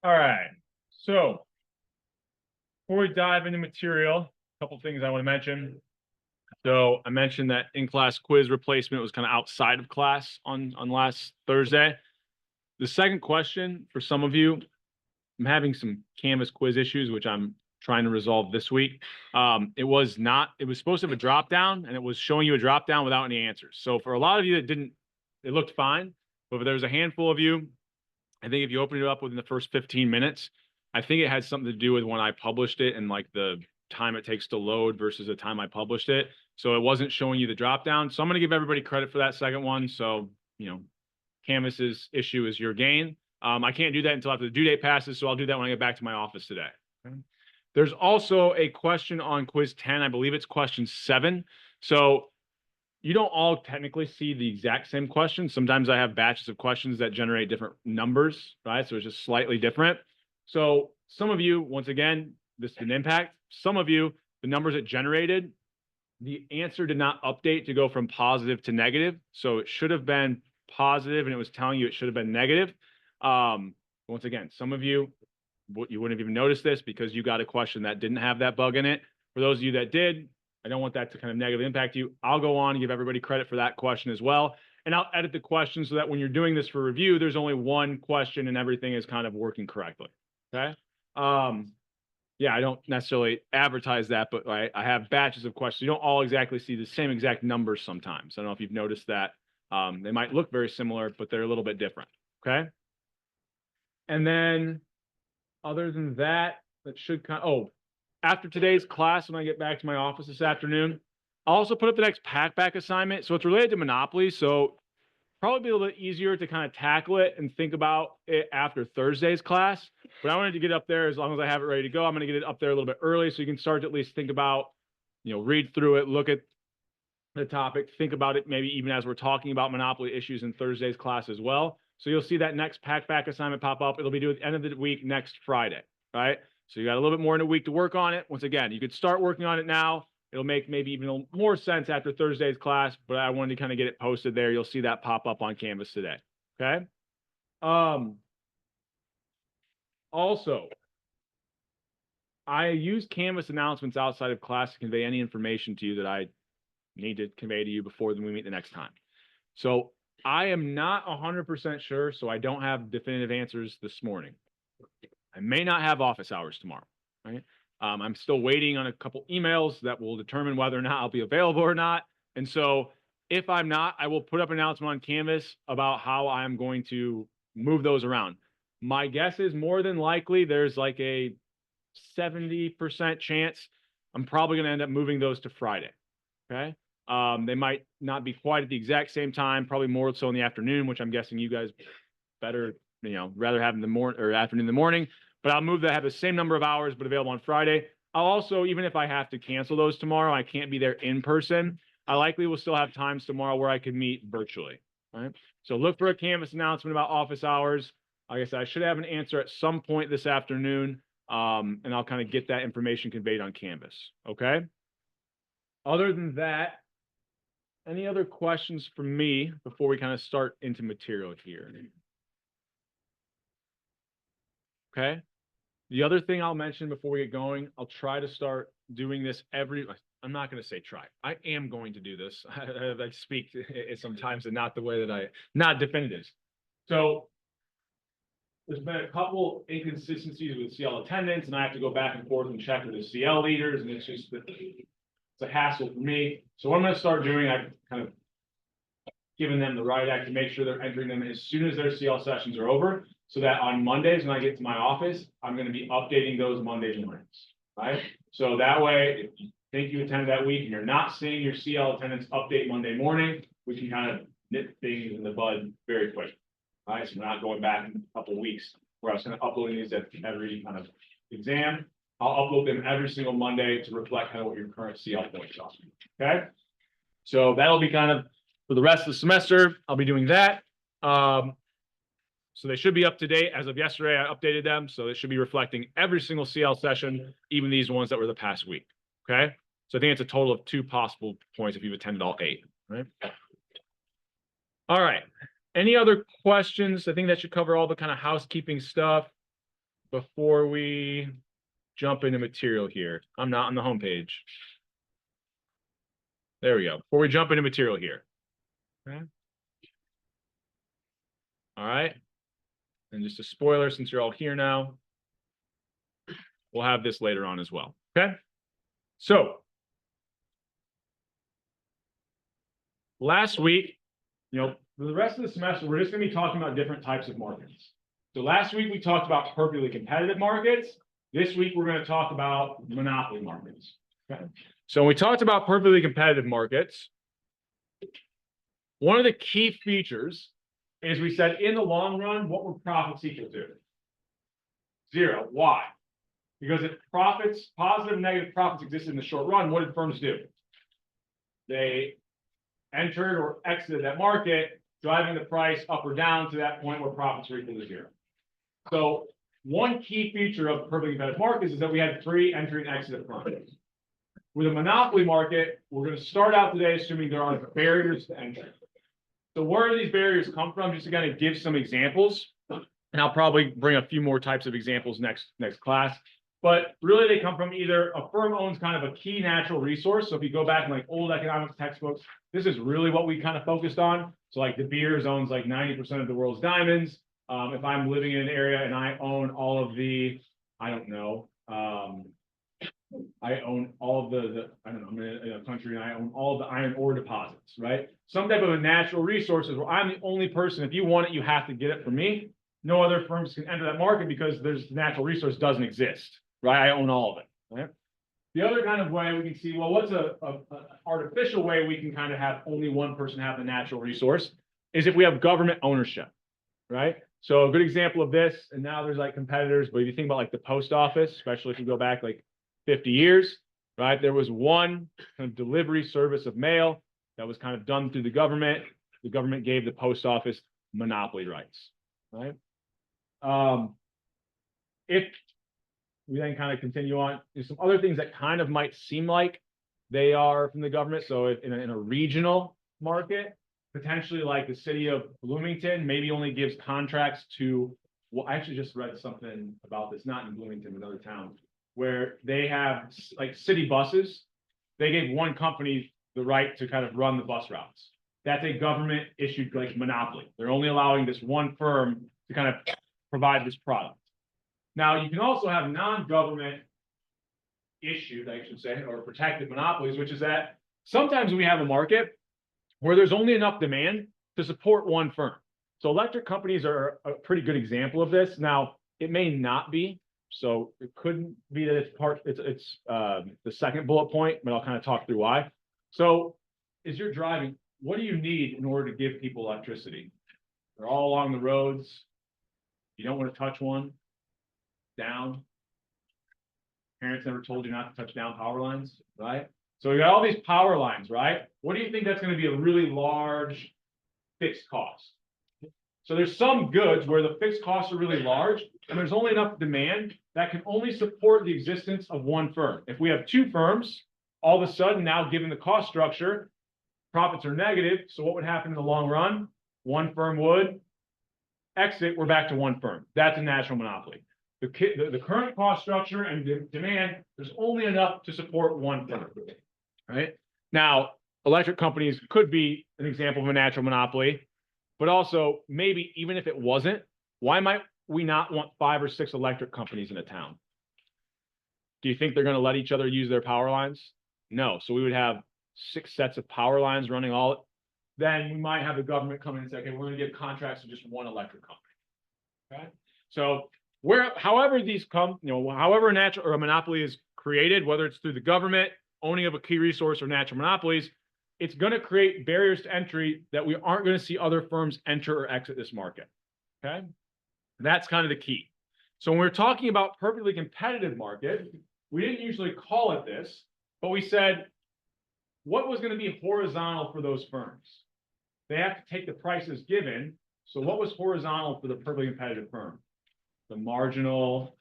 All right. So before we dive into material, a couple things I want to mention. So I mentioned that in-class quiz replacement was kind of outside of class on last Thursday. The second question for some of you, I'm having some Canvas quiz issues, which I'm trying to resolve this week. It was supposed to have a drop down, and it was showing you a drop down without any answers. So for a lot of you that didn't, it looked fine. But there was a handful of you, I think if you open it up within the first 15 minutes, I think it had something to do with when I published it and like the time it takes to load versus the time I published it. So it wasn't showing you the drop down. So I'm going to give everybody credit for that second one. So, Canvas's issue is your gain. I can't do that until after the due date passes. So I'll do that when I get back to my office today. Okay. There's also a question on quiz 10. I believe it's question 7. So you don't all technically see the exact same question. Sometimes I have batches of questions that generate different numbers, right? So it's just slightly different. So some of you, once again, this is an impact. Some of you, the numbers it generated, the answer did not update to go from positive to negative. So it should have been positive and it was telling you it should have been negative. Once again, some of you wouldn't have even noticed this because you got a question that didn't have that bug in it. For those of you that did, I don't want that to kind of negatively impact you. I'll go on and give everybody credit for that question as well. And I'll edit the question so that when you're doing this for review, there's only one question and everything is kind of working correctly. Okay. Yeah, I don't necessarily advertise that, but I have batches of questions. You don't all exactly see the same exact numbers sometimes. I don't know if you've noticed that. They might look very similar, but they're a little bit different. Okay. And then other than that, that should kind of, after today's class, when I get back to my office this afternoon, I'll also put up the next pack assignment. So it's related to Monopoly. So probably be a little bit easier to kind of tackle it and think about it after Thursday's class. But I wanted to get up there as long as I have it ready to go. I'm going to get it up there a little bit early so you can start to at least think about, read through it, look at the topic, think about it maybe even as we're talking about Monopoly issues in Thursday's class as well. So you'll see that next pack assignment pop up. It'll be due at the end of the week next Friday, right? So you got a little bit more in a week to work on it. Once again, you could start working on it now. It'll make maybe even more sense after Thursday's class, but I wanted to kind of get it posted there. You'll see that pop up on Canvas today. Okay. Also, I use Canvas announcements outside of class to convey any information to you that I need to convey to you before we meet the next time. So I am not 100% sure, so I don't have definitive answers this morning. I may not have office hours tomorrow, right? I'm still waiting on a couple emails that will determine whether or not I'll be available or not. And so if I'm not, I will put up an announcement on Canvas about how I'm going to move those around. My guess is more than likely there's like a 70% chance I'm probably going to end up moving those to Friday. Okay. They might not be quite at the exact same time, probably more so in the afternoon, which I'm guessing you guys better, rather have in the morning or afternoon in the morning. But I'll move that, have the same number of hours, but available on Friday. I'll also, even if I have to cancel those tomorrow, I can't be there in person. I likely will still have times tomorrow where I could meet virtually. Right. So look for a Canvas announcement about office hours. Like I said, I should have an answer at some point this afternoon. And I'll kind of get that information conveyed on Canvas. Okay. Other than that, any other questions from me before we kind of start into material here? Okay. The other thing I'll mention before we get going, I'll try to start doing this I'm not going to say try. I am going to do this. I speak sometimes and not the way that not definitive. So there's been a couple inconsistencies with CL attendance, and I have to go back and forth and check with the CL leaders, and it's a hassle for me. So what I'm going to start doing, I've kind of given them the right act to make sure they're entering them as soon as their CL sessions are over, so that on Mondays when I get to my office, I'm going to be updating those Monday mornings, right? So that way, if you think you attended that week and you're not seeing your CL attendance update Monday morning, we can kind of nip things in the bud very quick, right? So we're not going back in a couple of weeks where I was kind of uploading these at every kind of exam. I'll upload them every single Monday to reflect kind of what your current CL points are, okay? So that'll be kind of for the rest of the semester. I'll be doing that. So they should be up to date. As of yesterday, I updated them. So they should be reflecting every single CL session, even these ones that were the past week. Okay. So I think it's a total of 2 possible points if you've attended all 8. Right. All right. Any other questions? I think that should cover all the kind of housekeeping stuff. before we jump into material here. I'm not on the home page. There we go. Before we jump into material here. Okay. All right. And just a spoiler, since you're all here now, we'll have this later on as well. Okay. So last week, for the rest of the semester, we're just going to be talking about different types of markets. So last week we talked about perfectly competitive markets. This week we're going to talk about monopoly markets. Okay. So when we talked about perfectly competitive markets, one of the key features is we said in the long run, what would profits equal to? 0. Why? Because if profits, positive and negative profits existed in the short run, what did firms do? They entered or exited that market, driving the price up or down to that point where profits are equal to 0. So one key feature of perfectly competitive markets is that we had 3 entry and exit firms. With a monopoly market, we're going to start out today assuming there are barriers to entry. So where do these barriers come from? Just to kind of give some examples, and I'll probably bring a few more types of examples next class. But really, they come from either a firm owns kind of a key natural resource. So if you go back in like old economics textbooks, this is really what we kind of focused on. So like De Beers owns like 90% of the world's diamonds. If I'm living in an area and I own all of the, I don't know, I own all of I don't know, I'm in a country and I own all of the iron ore deposits, right? Some type of a natural resources where I'm the only person, if you want it, you have to get it from me. No other firms can enter that market because there's natural resource doesn't exist, right? I own all of it, right? The other kind of way we can see, well, what's a artificial way we can kind of have only one person have the natural resource is if we have government ownership, right? So a good example of this, and now there's like competitors, but if you think about like the post office, especially if you go back like 50 years, right? There was one kind of delivery service of mail that was kind of done through the government. The government gave the post office monopoly rights, right? If we then kind of continue on, there's some other things that kind of might seem like they are from the government. So if in a regional market, potentially like the city of Bloomington maybe only gives contracts to, well, I actually just read something about this, not in Bloomington, another town, where they have like city buses. They gave one company the right to kind of run the bus routes. That's a government issued like monopoly. They're only allowing this one firm to kind of provide this product. Now you can also have non-government issued, I should say, or protected monopolies, which is that sometimes we have a market where there's only enough demand to support one firm. So electric companies are a pretty good example of this. Now, it may not be, so it couldn't be that it's the second bullet point, but I'll kind of talk through why. So as you're driving, what do you need in order to give people electricity? They're all along the roads. You don't want to touch one. Down. Parents never told you not to touch down power lines, right? So we got all these power lines, right? What do you think that's going to be a really large fixed cost? So there's some goods where the fixed costs are really large and there's only enough demand that can only support the existence of one firm. If we have 2 firms, all of a sudden now given the cost structure, profits are negative. So what would happen in the long run? One firm would exit, we're back to one firm. That's a natural monopoly. The current cost structure and demand, there's only enough to support one firm, right? Now, electric companies could be an example of a natural monopoly, but also maybe even if it wasn't, why might we not want 5 or 6 electric companies in a town? Do you think they're going to let each other use their power lines? No. So we would have 6 sets of power lines running all. Then we might have the government come in and say, okay, we're going to give contracts to just one electric company. Okay. So however these come, however a natural or a monopoly is created, whether it's through the government, owning of a key resource, or natural monopolies, it's going to create barriers to entry that we aren't going to see other firms enter or exit this market. Okay. That's kind of the key. So when we're talking about perfectly competitive market, we didn't usually call it this, but we said, what was going to be horizontal for those firms? They have to take the prices given. So what was horizontal for the perfectly competitive firm? The marginal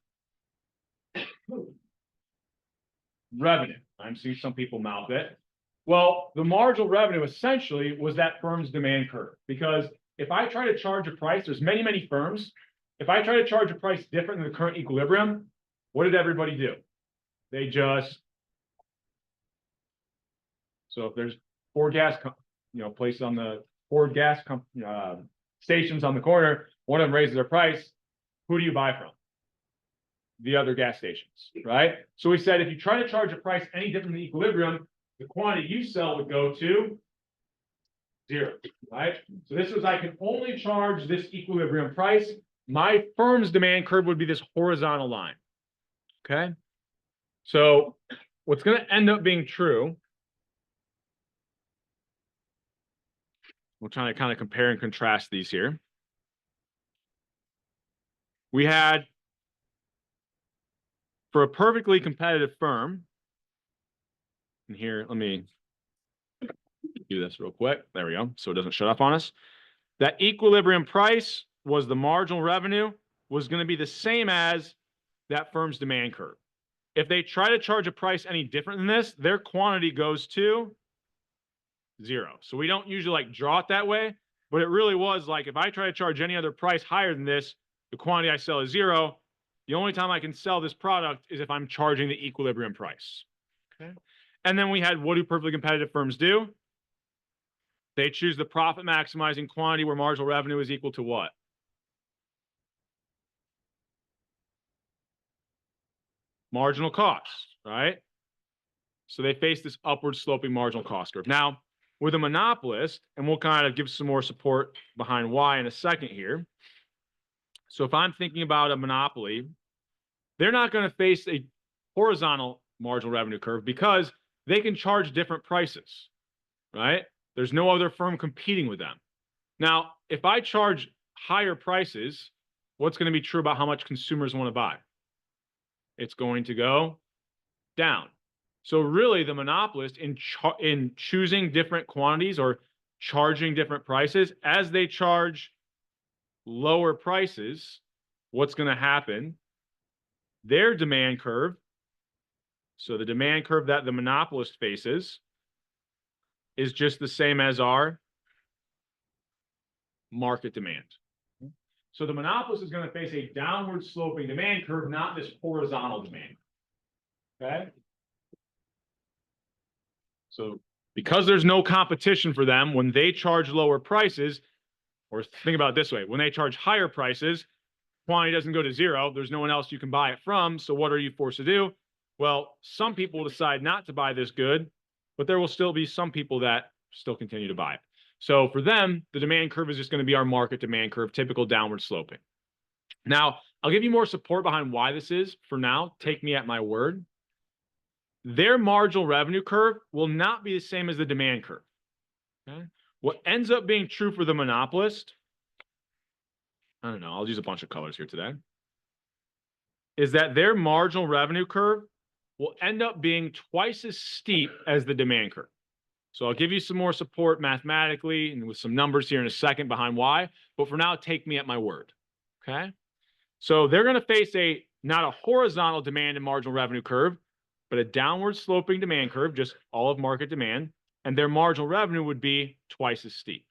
revenue. I'm seeing some people mouth it. Well, the marginal revenue essentially was that firm's demand curve. Because if I try to charge a price, there's many, many firms if I try to charge a price different than the current equilibrium, what did everybody do? They just, so if there's four gas, places on the four gas stations on the corner, one of them raises their price, who do you buy from? The other gas stations, right? So we said if you try to charge a price any different than equilibrium, the quantity you sell would go to 0, right? So this was, I can only charge this equilibrium price. My firm's demand curve would be this horizontal line, okay? So what's going to end up being true, we're trying to kind of compare and contrast these here. We had, for a perfectly competitive firm, and here, let me do this real quick. There we go. So it doesn't shut off on us. That equilibrium price was the marginal revenue was going to be the same as that firm's demand curve. If they try to charge a price any different than this, their quantity goes to 0. So we don't usually like draw it that way, but it really was like, if I try to charge any other price higher than this, the quantity I sell is 0. The only time I can sell this product is if I'm charging the equilibrium price. Okay. And then we had, what do perfectly competitive firms do? They choose the profit maximizing quantity where marginal revenue is equal to what? Marginal cost, right? So they face this upward sloping marginal cost curve. Now, with a monopolist, and we'll kind of give some more support behind why in a second here. So if I'm thinking about a monopoly, they're not going to face a horizontal marginal revenue curve because they can charge different prices, right? There's no other firm competing with them. Now, if I charge higher prices, what's going to be true about how much consumers want to buy? It's going to go down. So really, the monopolist in choosing different quantities or charging different prices, as they charge lower prices, what's going to happen? Their demand curve, so the demand curve that the monopolist faces, is just the same as our market demand. So the monopolist is going to face a downward sloping demand curve, not this horizontal demand. Okay? So because there's no competition for them, when they charge lower prices, or think about it this way, when they charge higher prices, quantity doesn't go to 0. There's no one else you can buy it from. So what are you forced to do? Well, some people decide not to buy this good, but there will still be some people that still continue to buy it. So for them, the demand curve is just going to be our market demand curve, typical downward sloping. Now, I'll give you more support behind why this is. For now, take me at my word. Their marginal revenue curve will not be the same as the demand curve. Okay? What ends up being true for the monopolist, I don't know, I'll use a bunch of colors here today, is that their marginal revenue curve will end up being twice as steep as the demand curve. So I'll give you some more support mathematically and with some numbers here in a second behind why, but for now, take me at my word, okay? So they're going to face not a horizontal demand and marginal revenue curve, but a downward sloping demand curve, just all of market demand, and their marginal revenue would be twice as steep.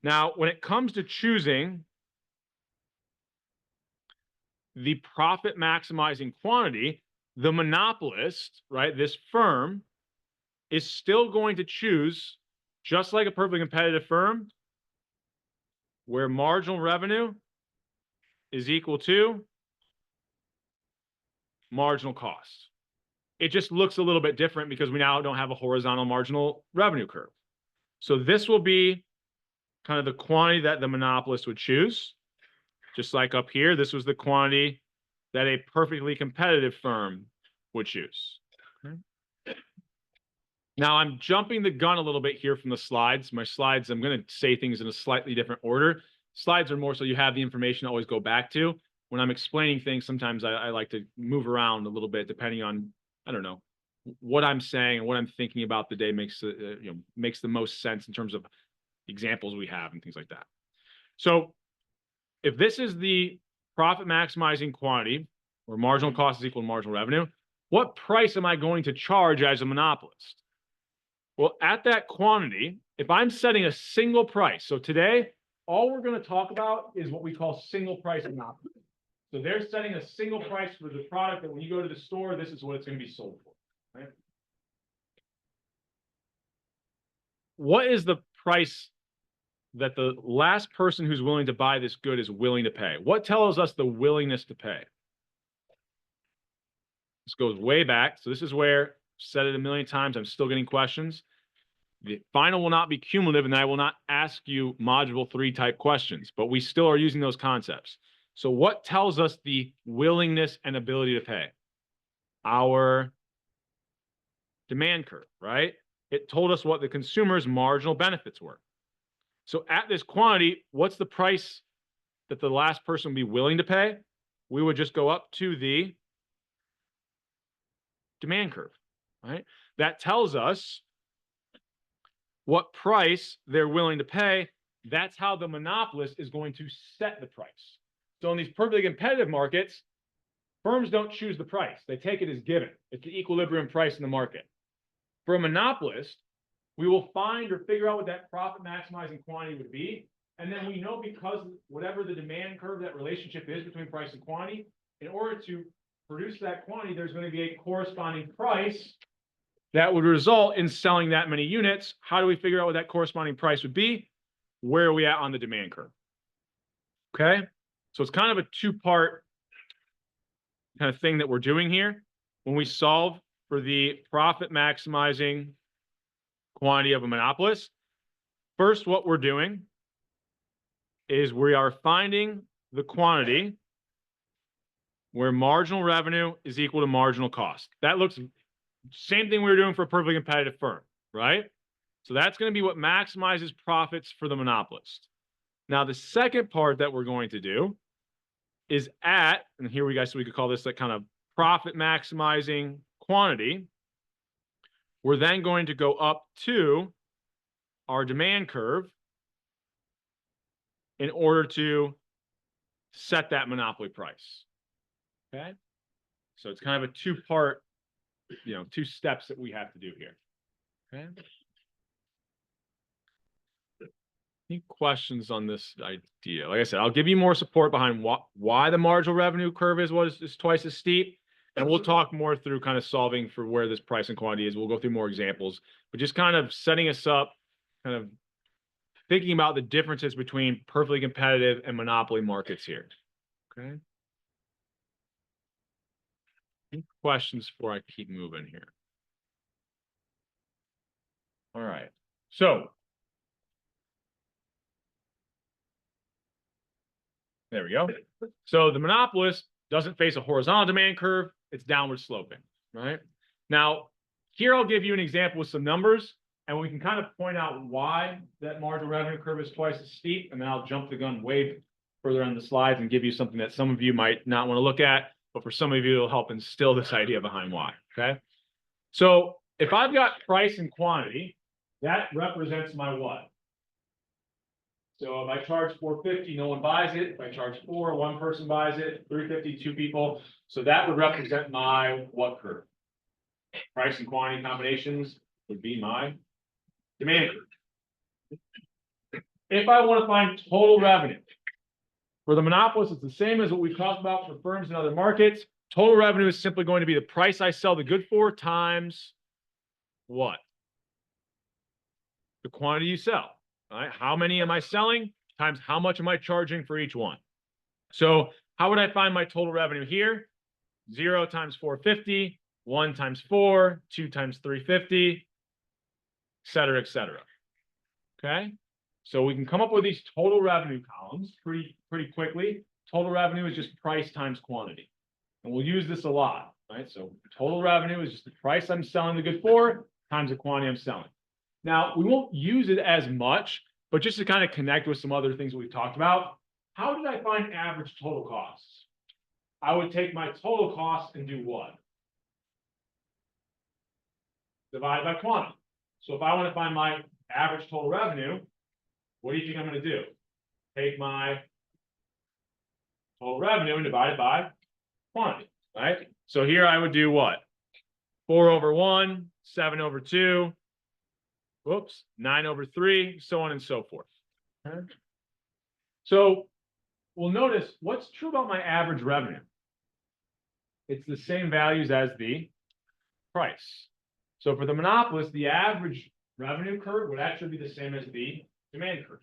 Now, when it comes to choosing the profit maximizing quantity, the monopolist, right, this firm, is still going to choose, just like a perfectly competitive firm, where marginal revenue is equal to marginal cost. It just looks a little bit different because we now don't have a horizontal marginal revenue curve. So this will be kind of the quantity that the monopolist would choose. Just like up here, this was the quantity that a perfectly competitive firm would choose. Okay. Now, I'm jumping the gun a little bit here from the slides. My slides, I'm going to say things in a slightly different order. Slides are more so you have the information to always go back to. When I'm explaining things, sometimes I like to move around a little bit depending on, I don't know, what I'm saying and what I'm thinking about the day makes the most sense in terms of examples we have and things like that. So if this is the profit maximizing quantity, where marginal cost is equal to marginal revenue, what price am I going to charge as a monopolist? Well, at that quantity, if I'm setting a single price, so today, all we're going to talk about is what we call single price monopoly. So they're setting a single price for the product that when you go to the store, this is what it's going to be sold for. Right? What is the price that the last person who's willing to buy this good is willing to pay? What tells us the willingness to pay? This goes way back. So this is where, said it a million times, I'm still getting questions. The final will not be cumulative, and I will not ask you module 3 type questions, but we still are using those concepts. So what tells us the willingness and ability to pay? Our demand curve, right? It told us what the consumer's marginal benefits were. So at this quantity, what's the price that the last person would be willing to pay? We would just go up to the demand curve, right? That tells us what price they're willing to pay. That's how the monopolist is going to set the price. So in these perfectly competitive markets, firms don't choose the price. They take it as given. It's the equilibrium price in the market. For a monopolist, we will find or figure out what that profit maximizing quantity would be. And then we know, because whatever the demand curve, that relationship is between price and quantity, in order to produce that quantity, there's going to be a corresponding price that would result in selling that many units. How do we figure out what that corresponding price would be? Where are we at on the demand curve? Okay. So it's kind of a two-part kind of thing that we're doing here. When we solve for the profit maximizing quantity of a monopolist, first, what we're doing is we are finding the quantity where marginal revenue is equal to marginal cost. That looks same thing we were doing for a perfectly competitive firm, right? So that's going to be what maximizes profits for the monopolist. Now, the second part that we're going to do is at, and here we guys, so we could call this that kind of profit maximizing quantity. We're then going to go up to our demand curve in order to set that monopoly price. Okay. So it's kind of a two-part, two steps that we have to do here. Okay. Any questions on this idea? Like I said, I'll give you more support behind why the marginal revenue curve is twice as steep. And we'll talk more through kind of solving for where this price and quantity is. We'll go through more examples, but just kind of setting us up, kind of thinking about the differences between perfectly competitive and monopoly markets here. Okay. Any questions before I keep moving here? All right. So there we go. So the monopolist doesn't face a horizontal demand curve. It's downward sloping, right? Now, here I'll give you an example with some numbers, and we can kind of point out why that marginal revenue curve is twice as steep, and then I'll jump the gun way further on the slides and give you something that some of you might not want to look at, but for some of you, it'll help instill this idea behind why, okay? So if I've got price and quantity, that represents my what? So if I charge $4.50, no one buys it. If I charge $4, one person buys it. $3.50, two people. So that would represent my what curve? Price and quantity combinations would be my demand curve. If I want to find total revenue for the monopolist, it's the same as what we've talked about for firms in other markets. Total revenue is simply going to be the price I sell the good for times what? The quantity you sell. Right? How many am I selling times how much am I charging for each one? So how would I find my total revenue here? 0 times 450, 1 times 4, 2 times 350, et cetera, et cetera. Okay. So we can come up with these total revenue columns pretty quickly. Total revenue is just price times quantity. And we'll use this a lot, right? So total revenue is just the price I'm selling the good for times the quantity I'm selling. Now, we won't use it as much, but just to kind of connect with some other things that we've talked about, how did I find average total costs? I would take my total cost and do what? Divide by quantity. So if I want to find my average total revenue, what do you think I'm going to do? Take my total revenue and divide it by quantity, right? So here I would do what? 4 over 1, 7 over 2, whoops, 9 over 3, so on and so forth. Okay. So we'll notice what's true about my average revenue. It's the same values as the price. So for the monopolist, the average revenue curve would actually be the same as the demand curve.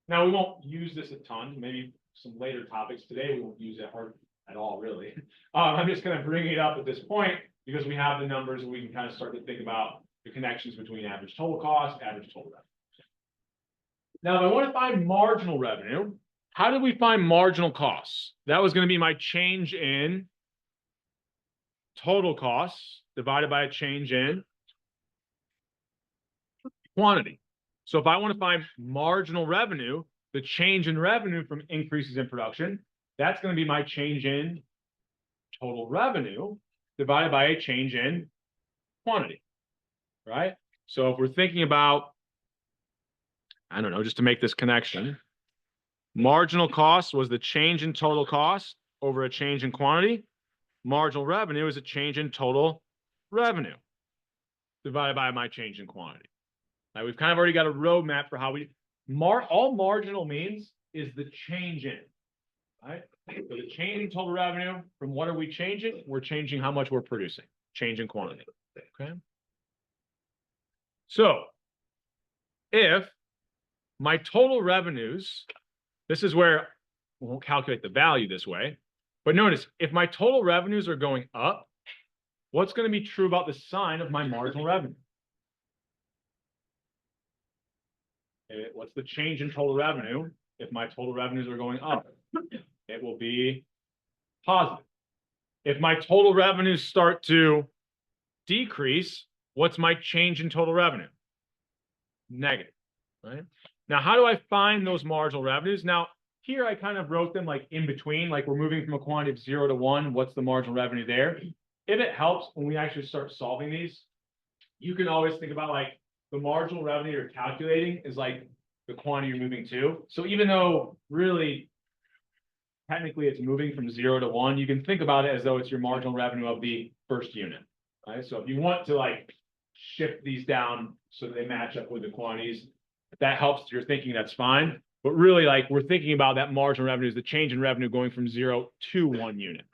Now, we won't use this a ton. Maybe some later topics today, we won't use it hard at all, really. I'm just kind of bringing it up at this point because we have the numbers and we can kind of start to think about the connections between average total cost, average total revenue. Now, if I want to find marginal revenue, how did we find marginal costs? That was going to be my change in total costs divided by a change in quantity. So if I want to find marginal revenue, the change in revenue from increases in production, that's going to be my change in total revenue divided by a change in quantity, right? So if we're thinking about, I don't know, just to make this connection, marginal cost was the change in total cost over a change in quantity. Marginal revenue is a change in total revenue divided by my change in quantity. Now we've kind of already got a roadmap for how we all marginal means is the change in, right? So the change in total revenue, from what are we changing? We're changing how much we're producing, change in quantity. Okay. So if my total revenues, this is where we won't calculate the value this way, but notice if my total revenues are going up, what's going to be true about the sign of my marginal revenue? What's the change in total revenue if my total revenues are going up? It will be positive. If my total revenues start to decrease, what's my change in total revenue? Negative, right? Now, how do I find those marginal revenues? Now, here I kind of wrote them like in between, like we're moving from a quantity of 0 to 1. What's the marginal revenue there? If it helps when we actually start solving these, you can always think about like the marginal revenue you're calculating is like the quantity you're moving to. So even though really technically it's moving from 0 to 1, you can think about it as though it's your marginal revenue of the first unit, right? So if you want to like shift these down so that they match up with the quantities, if that helps your thinking, that's fine. But really, like we're thinking about that marginal revenue is the change in revenue going from 0 to 1 unit.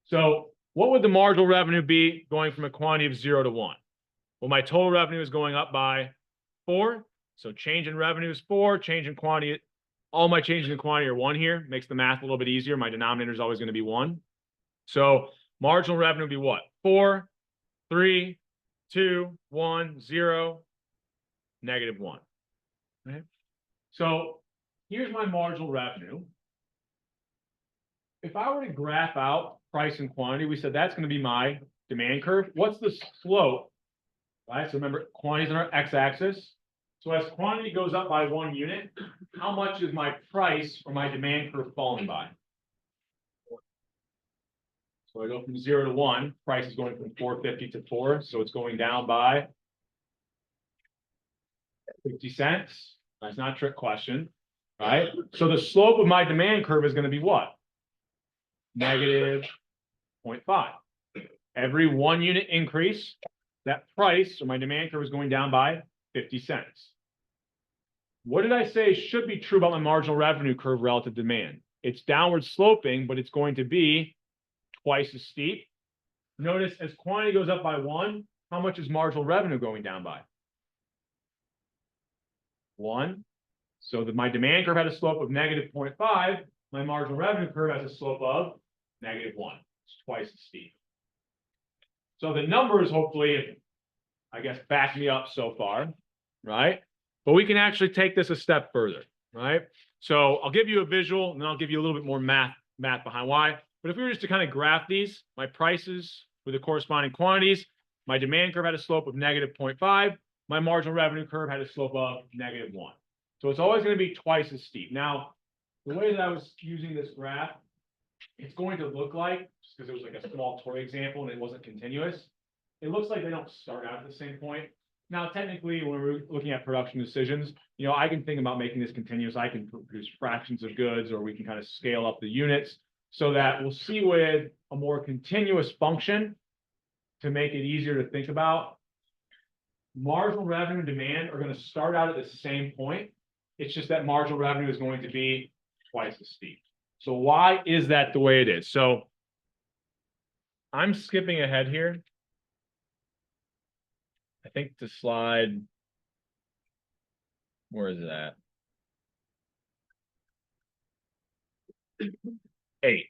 So what would the marginal revenue be going from a quantity of 0 to 1? Well, my total revenue is going up by 4. So change in revenue is 4, change in quantity, all my changes in quantity are 1 here. Makes the math a little bit easier. My denominator is always going to be 1. So marginal revenue would be what? 4, 3, 2, 1, 0, negative 1. Okay. So here's my marginal revenue. If I were to graph out price and quantity, we said that's going to be my demand curve. What's the slope? Right. So remember, quantity is on our x-axis. So as quantity goes up by 1 unit, how much is my price or my demand curve falling by? So I go from 0 to 1. Price is going from 4.50 to 4. So it's going down by 50 cents. That's not a trick question, right? So the slope of my demand curve is going to be what? Negative 0.5. Every 1 unit increase, that price or my demand curve is going down by 50 cents. What did I say should be true about my marginal revenue curve relative to demand? It's downward sloping, but it's going to be twice as steep. Notice as quantity goes up by 1, how much is marginal revenue going down by? 1. So that my demand curve had a slope of negative 0.5. My marginal revenue curve has a slope of negative 1. It's twice as steep. So the numbers hopefully, I guess, back me up so far, right? But we can actually take this a step further, right? So I'll give you a visual, and then I'll give you a little bit more math behind why. But if we were just to kind of graph these, my prices with the corresponding quantities, my demand curve had a slope of negative 0.5. My marginal revenue curve had a slope of negative 1. So it's always going to be twice as steep. Now, the way that I was using this graph, it's going to look like, just because it was like a small toy example and it wasn't continuous, it looks like they don't start out at the same point. Now, technically, when we're looking at production decisions, you know, I can think about making this continuous. I can produce fractions of goods, or we can kind of scale up the units so that we'll see with a more continuous function to make it easier to think about. Marginal revenue and demand are going to start out at the same point, It's just that marginal revenue is going to be twice as steep. So why is that the way it is? So I'm skipping ahead here. I think to slide, where is that? 8.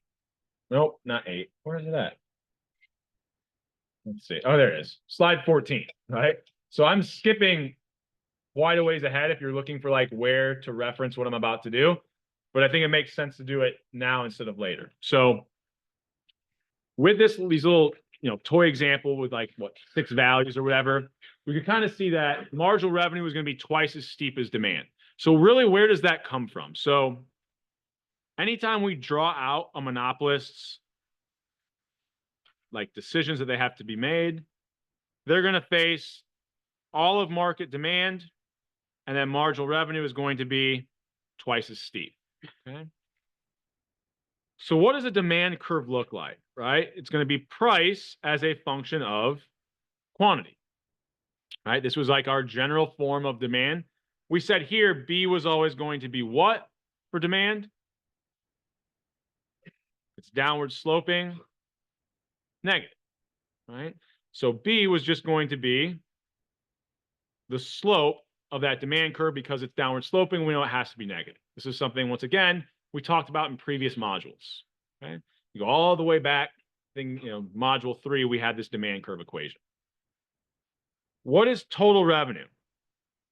Nope, not 8. Where is it at? Let's see. Oh, there it is. Slide 14, right? So I'm skipping quite a ways ahead if you're looking for like where to reference what I'm about to do. But I think it makes sense to do it now instead of later. So with these little, toy example with like what 6 values or whatever, we can kind of see that marginal revenue is going to be twice as steep as demand. So really, where does that come from? So anytime we draw out a monopolist's like decisions that they have to be made, they're going to face all of market demand, and then marginal revenue is going to be twice as steep. Okay. So what does a demand curve look like, right? It's going to be price as a function of quantity, right? This was like our general form of demand. We said here B was always going to be what for demand? It's downward sloping, negative, right? So B was just going to be the slope of that demand curve because it's downward sloping. We know it has to be negative. This is something, once again, we talked about in previous modules. Okay, you go all the way back. Module 3, we had this demand curve equation. What is total revenue?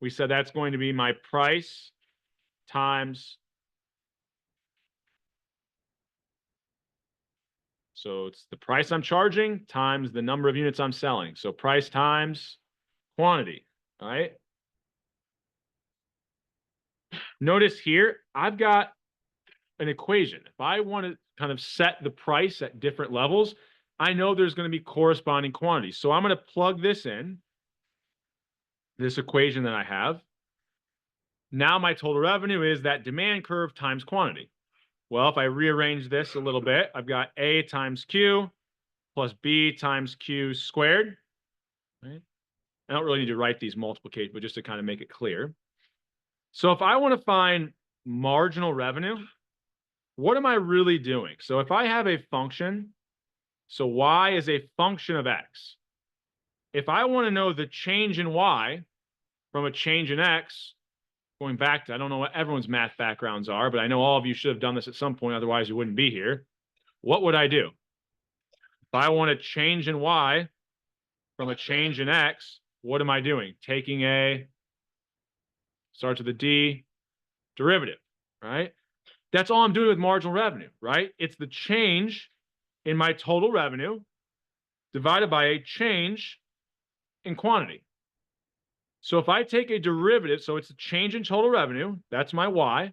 We said that's going to be my price times. So it's the price I'm charging times the number of units I'm selling. So price times quantity, all right? Notice here, I've got an equation. If I want to kind of set the price at different levels, I know there's going to be corresponding quantities. So I'm going to plug this in, this equation that I have. Now my total revenue is that demand curve times quantity. Well, if I rearrange this a little bit, I've got A times Q plus B times Q squared. Right? I don't really need to write these multiplications, but just to kind of make it clear. So if I want to find marginal revenue, what am I really doing? So if I have a function, so y is a function of x. If I want to know the change in y from a change in x, going back to, I don't know what everyone's math backgrounds are, but I know all of you should have done this at some point, otherwise you wouldn't be here. What would I do? If I want a change in y from a change in x, what am I doing? Taking a, starts with a D, derivative, right? That's all I'm doing with marginal revenue, right? It's the change in my total revenue divided by a change in quantity. So if I take a derivative, so it's a change in total revenue, that's my y.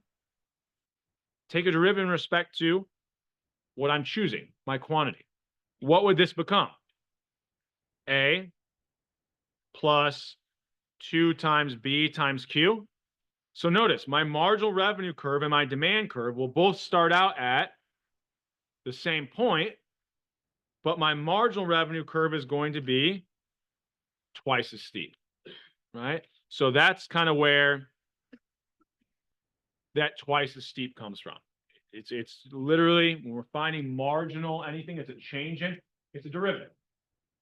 Take a derivative in respect to what I'm choosing, my quantity. What would this become? A plus 2 times B times Q. So notice my marginal revenue curve and my demand curve will both start out at the same point, but my marginal revenue curve is going to be twice as steep, right? So that's kind of where that twice as steep comes from. It's literally, when we're finding marginal anything that's a change in, it's a derivative.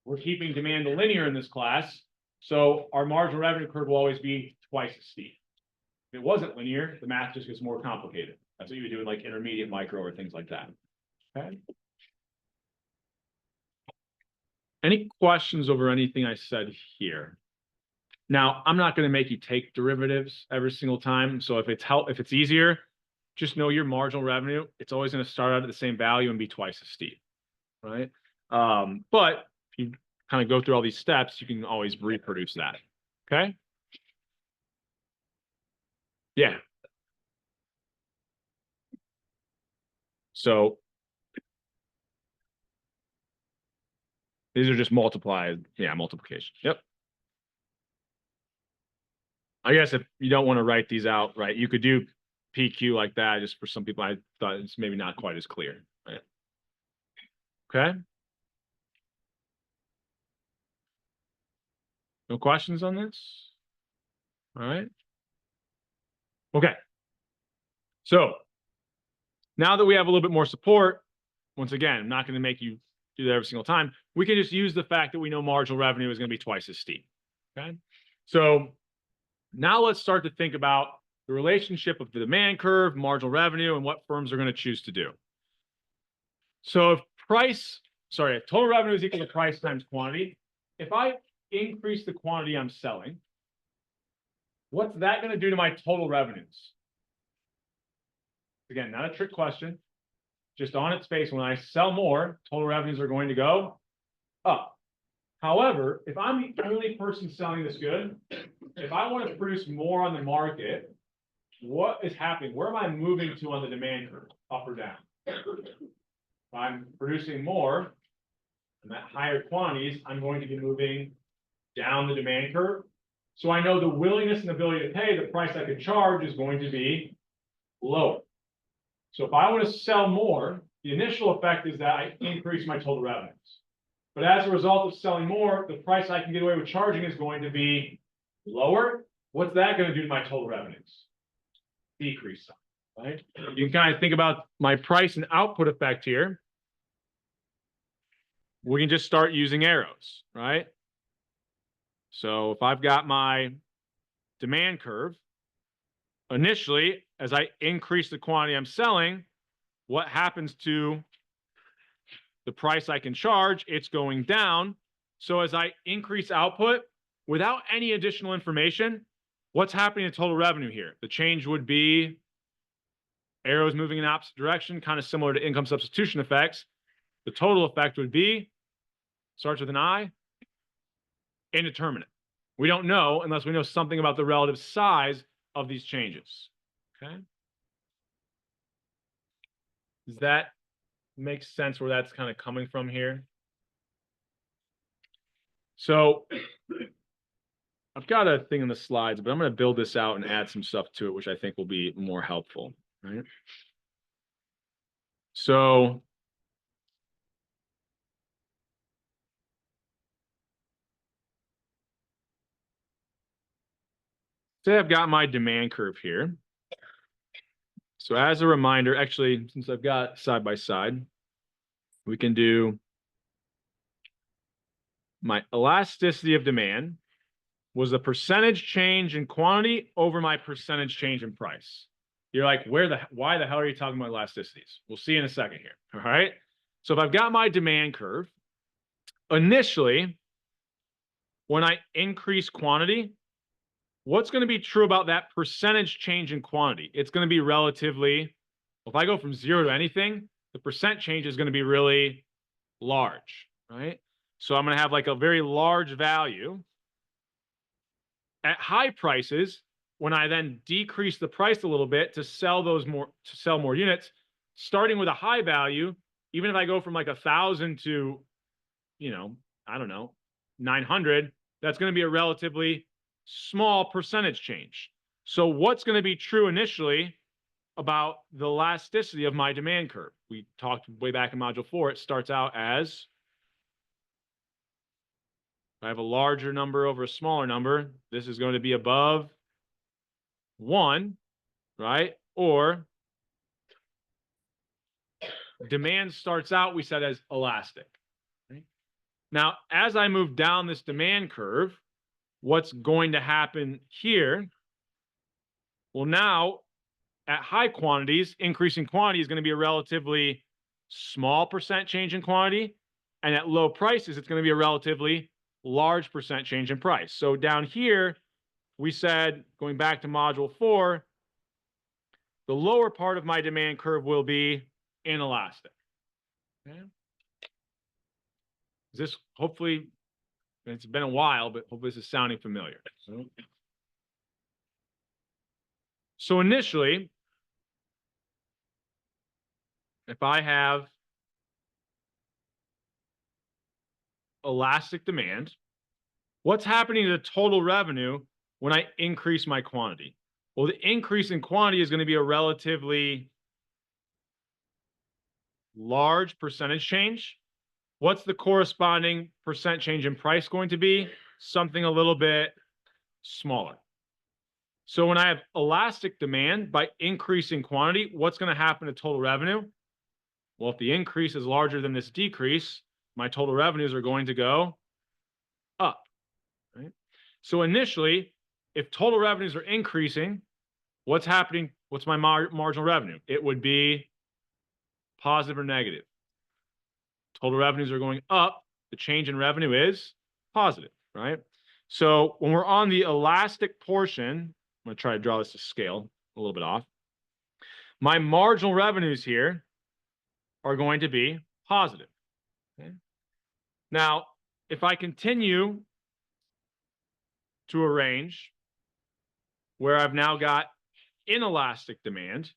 We're keeping demand linear in this class, so our marginal revenue curve will always be twice as steep. If it wasn't linear, the math just gets more complicated. That's what you would do in like intermediate micro or things like that. Okay. Any questions over anything I said here? Now, I'm not going to make you take derivatives every single time. So if it's easier, just know your marginal revenue, it's always going to start out at the same value and be twice as steep, right? But if you kind of go through all these steps, you can always reproduce that. Okay. Yeah. So these are just multiplied. Yeah, multiplication. Yep. I guess if you don't want to write these out, right, you could do PQ like that. Just for some people, I thought it's maybe not quite as clear. Right? Okay. No questions on this? All right. Okay. So now that we have a little bit more support, once again, I'm not going to make you do that every single time. We can just use the fact that we know marginal revenue is going to be twice as steep. Okay. So now let's start to think about the relationship of the demand curve, marginal revenue, and what firms are going to choose to do. So if total revenue is equal to price times quantity, if I increase the quantity I'm selling, what's that going to do to my total revenues? Again, not a trick question. Just on its face, when I sell more, total revenues are going to go up. However, if I'm the only person selling this good, if I want to produce more on the market, what is happening? Where am I moving to on the demand curve? Up or down? If I'm producing more and at higher quantities, I'm going to be moving down the demand curve. So I know the willingness and ability to pay, the price I could charge is going to be lower. So if I want to sell more, the initial effect is that I increase my total revenues. But as a result of selling more, the price I can get away with charging is going to be lower. What's that going to do to my total revenues? Decrease some, right? You can kind of think about my price and output effect here. We can just start using arrows, right? So if I've got my demand curve, initially, as I increase the quantity I'm selling, what happens to the price I can charge? It's going down. So as I increase output without any additional information, what's happening to total revenue here? The change would be arrows moving in the opposite direction, kind of similar to income substitution effects. The total effect would be, starts with an I, indeterminate. We don't know unless we know something about the relative size of these changes. Okay. Does that make sense where that's kind of coming from here? So I've got a thing in the slides, but I'm going to build this out and add some stuff to it, which I think will be more helpful. Right. So say I've got my demand curve here. So as a reminder, actually, since I've got side by side, we can do my elasticity of demand was the percentage change in quantity over my percentage change in price. You're like, why the hell are you talking about elasticities? We'll see in a second here. All right. So if I've got my demand curve, initially, when I increase quantity, what's going to be true about that percentage change in quantity? It's going to be relatively, if I go from 0 to anything, the percent change is going to be really large, right? So I'm going to have like a very large value. At high prices, when I then decrease the price a little bit to sell more units, starting with a high value, even if I go from like 1,000 to, I don't know, 900, that's going to be a relatively small percentage change. So what's going to be true initially about the elasticity of my demand curve? We talked way back in module 4. It starts out as, if I have a larger number over a smaller number, this is going to be above 1, right? Or demand starts out, we said, as elastic. Right? Now, as I move down this demand curve, what's going to happen here? Well, now at high quantities, increasing quantity is going to be a relatively small percent change in quantity. And at low prices, it's going to be a relatively large percent change in price. So down here, we said, going back to module 4, the lower part of my demand curve will be inelastic. Okay. This hopefully, it's been a while, but hopefully this is sounding familiar. So initially, if I have elastic demand, what's happening to the total revenue when I increase my quantity? Well, the increase in quantity is going to be a relatively large percentage change. What's the corresponding percent change in price going to be? Something a little bit smaller. So when I have elastic demand, by increasing quantity, what's going to happen to total revenue? Well, if the increase is larger than this decrease, my total revenues are going to go up, right? So initially, if total revenues are increasing, what's happening? What's my marginal revenue? It would be positive or negative. Total revenues are going up. The change in revenue is positive, right? So when we're on the elastic portion, I'm going to try to draw this to scale a little bit off. My marginal revenues here are going to be positive. Okay? Now, if I continue to arrange where I've now got inelastic demand,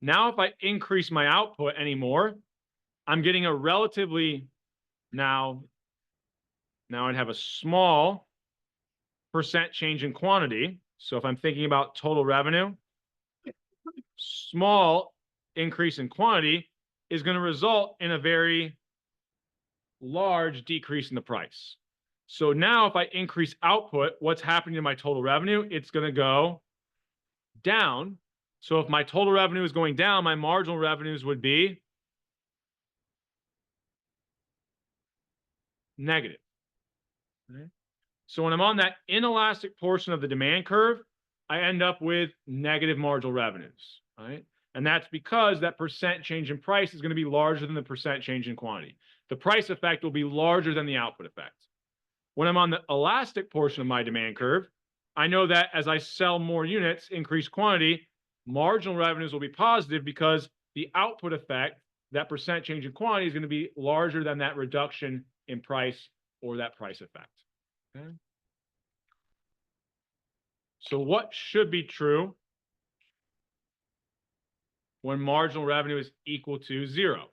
now if I increase my output anymore, I'm getting a relatively now I'd have a small percent change in quantity. So if I'm thinking about total revenue, small increase in quantity is going to result in a very large decrease in the price. So now if I increase output, what's happening to my total revenue? It's going to go down. So if my total revenue is going down, my marginal revenues would be negative. Okay. So when I'm on that inelastic portion of the demand curve, I end up with negative marginal revenues, right? And that's because that percent change in price is going to be larger than the percent change in quantity. The price effect will be larger than the output effect. When I'm on the elastic portion of my demand curve, I know that as I sell more units, increase quantity, marginal revenues will be positive because the output effect, that percent change in quantity, is going to be larger than that reduction in price or that price effect. Okay. So what should be true when marginal revenue is equal to 0?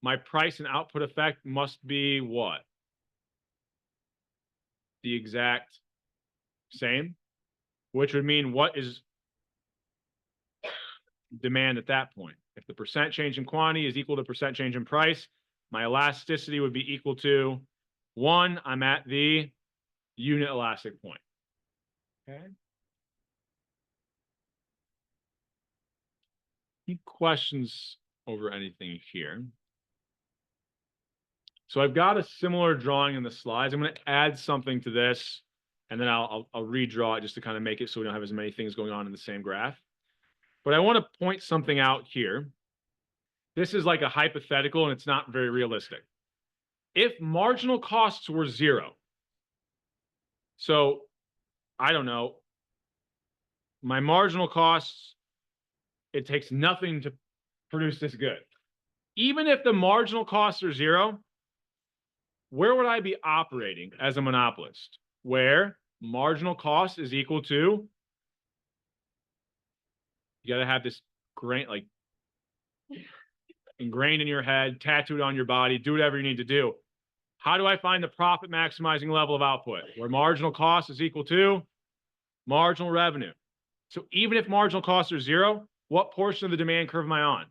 My price and output effect must be what? The exact same, which would mean what is demand at that point? If the percent change in quantity is equal to percent change in price, my elasticity would be equal to 1. I'm at the unit elastic point. Okay. Any questions over anything here? So I've got a similar drawing in the slides. I'm going to add something to this, and then I'll redraw it just to kind of make it so we don't have as many things going on in the same graph. But I want to point something out here. This is like a hypothetical, and it's not very realistic. If marginal costs were 0, so I don't know, my marginal costs, it takes nothing to produce this good. Even if the marginal costs are 0, where would I be operating as a monopolist? Where marginal cost is equal to, you got to have this like ingrained in your head, tattooed on your body, do whatever you need to do. How do I find the profit maximizing level of output? Where marginal cost is equal to marginal revenue. So even if marginal costs are 0, what portion of the demand curve am I on?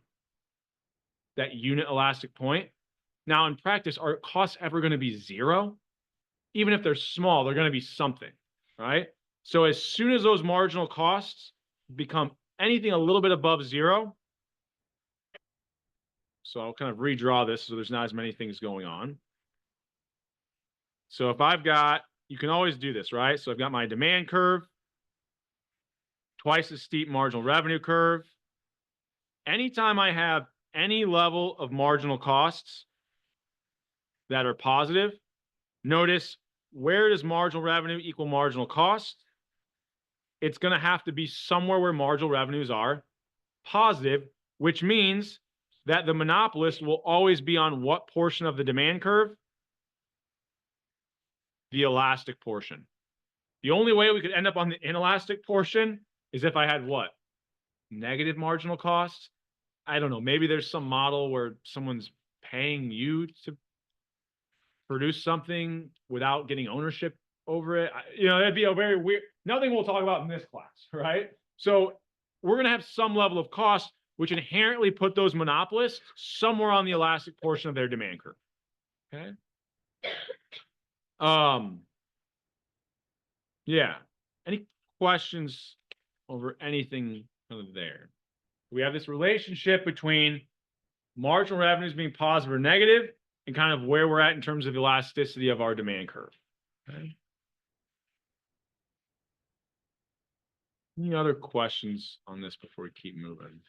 That unit elastic point. Now in practice, are costs ever going to be 0? Even if they're small, they're going to be something, right? So as soon as those marginal costs become anything a little bit above 0, so I'll kind of redraw this so there's not as many things going on. So if I've got, you can always do this, right? So I've got my demand curve, twice as steep marginal revenue curve. Anytime I have any level of marginal costs that are positive, notice, where does marginal revenue equal marginal cost? It's going to have to be somewhere where marginal revenues are positive, which means that the monopolist will always be on what portion of the demand curve? The elastic portion. The only way we could end up on the inelastic portion is if I had what? Negative marginal costs. I don't know. Maybe there's some model where someone's paying you to produce something without getting ownership over it. You know, that'd be a very weird, nothing we'll talk about in this class, right? So we're going to have some level of cost, which inherently put those monopolists somewhere on the elastic portion of their demand curve. Okay. Yeah. Any questions over anything kind of there. We have this relationship between marginal revenues being positive or negative and kind of where we're at in terms of elasticity of our demand curve. Okay. Any other questions on this before we keep moving?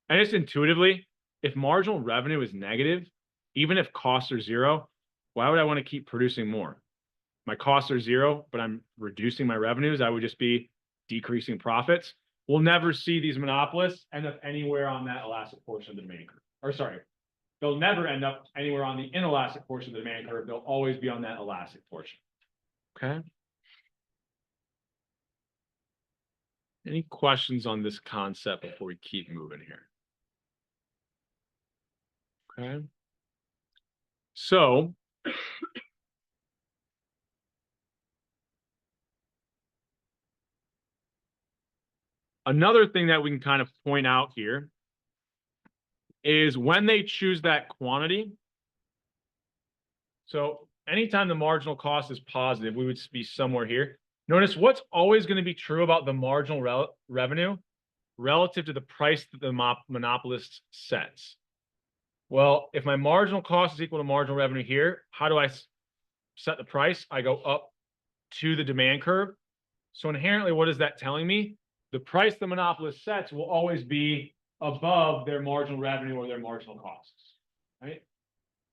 And just intuitively, if marginal revenue is negative, even if costs are zero, why would I want to keep producing more? My costs are zero, but I'm reducing my revenues. I would just be decreasing profits. We'll never see these monopolists end up anywhere on that elastic portion of the demand curve. Or sorry, they'll never end up anywhere on the inelastic portion of the demand curve. They'll always be on that elastic portion. Okay. Any questions on this concept before we keep moving here? Okay. So another thing that we can kind of point out here is when they choose that quantity. So anytime the marginal cost is positive, we would be somewhere here. Notice what's always going to be true about the marginal revenue relative to the price that the monopolist sets. Well, if my marginal cost is equal to marginal revenue here, how do I set the price? I go up to the demand curve. So inherently, what is that telling me? The price the monopolist sets will always be above their marginal revenue or their marginal costs, right?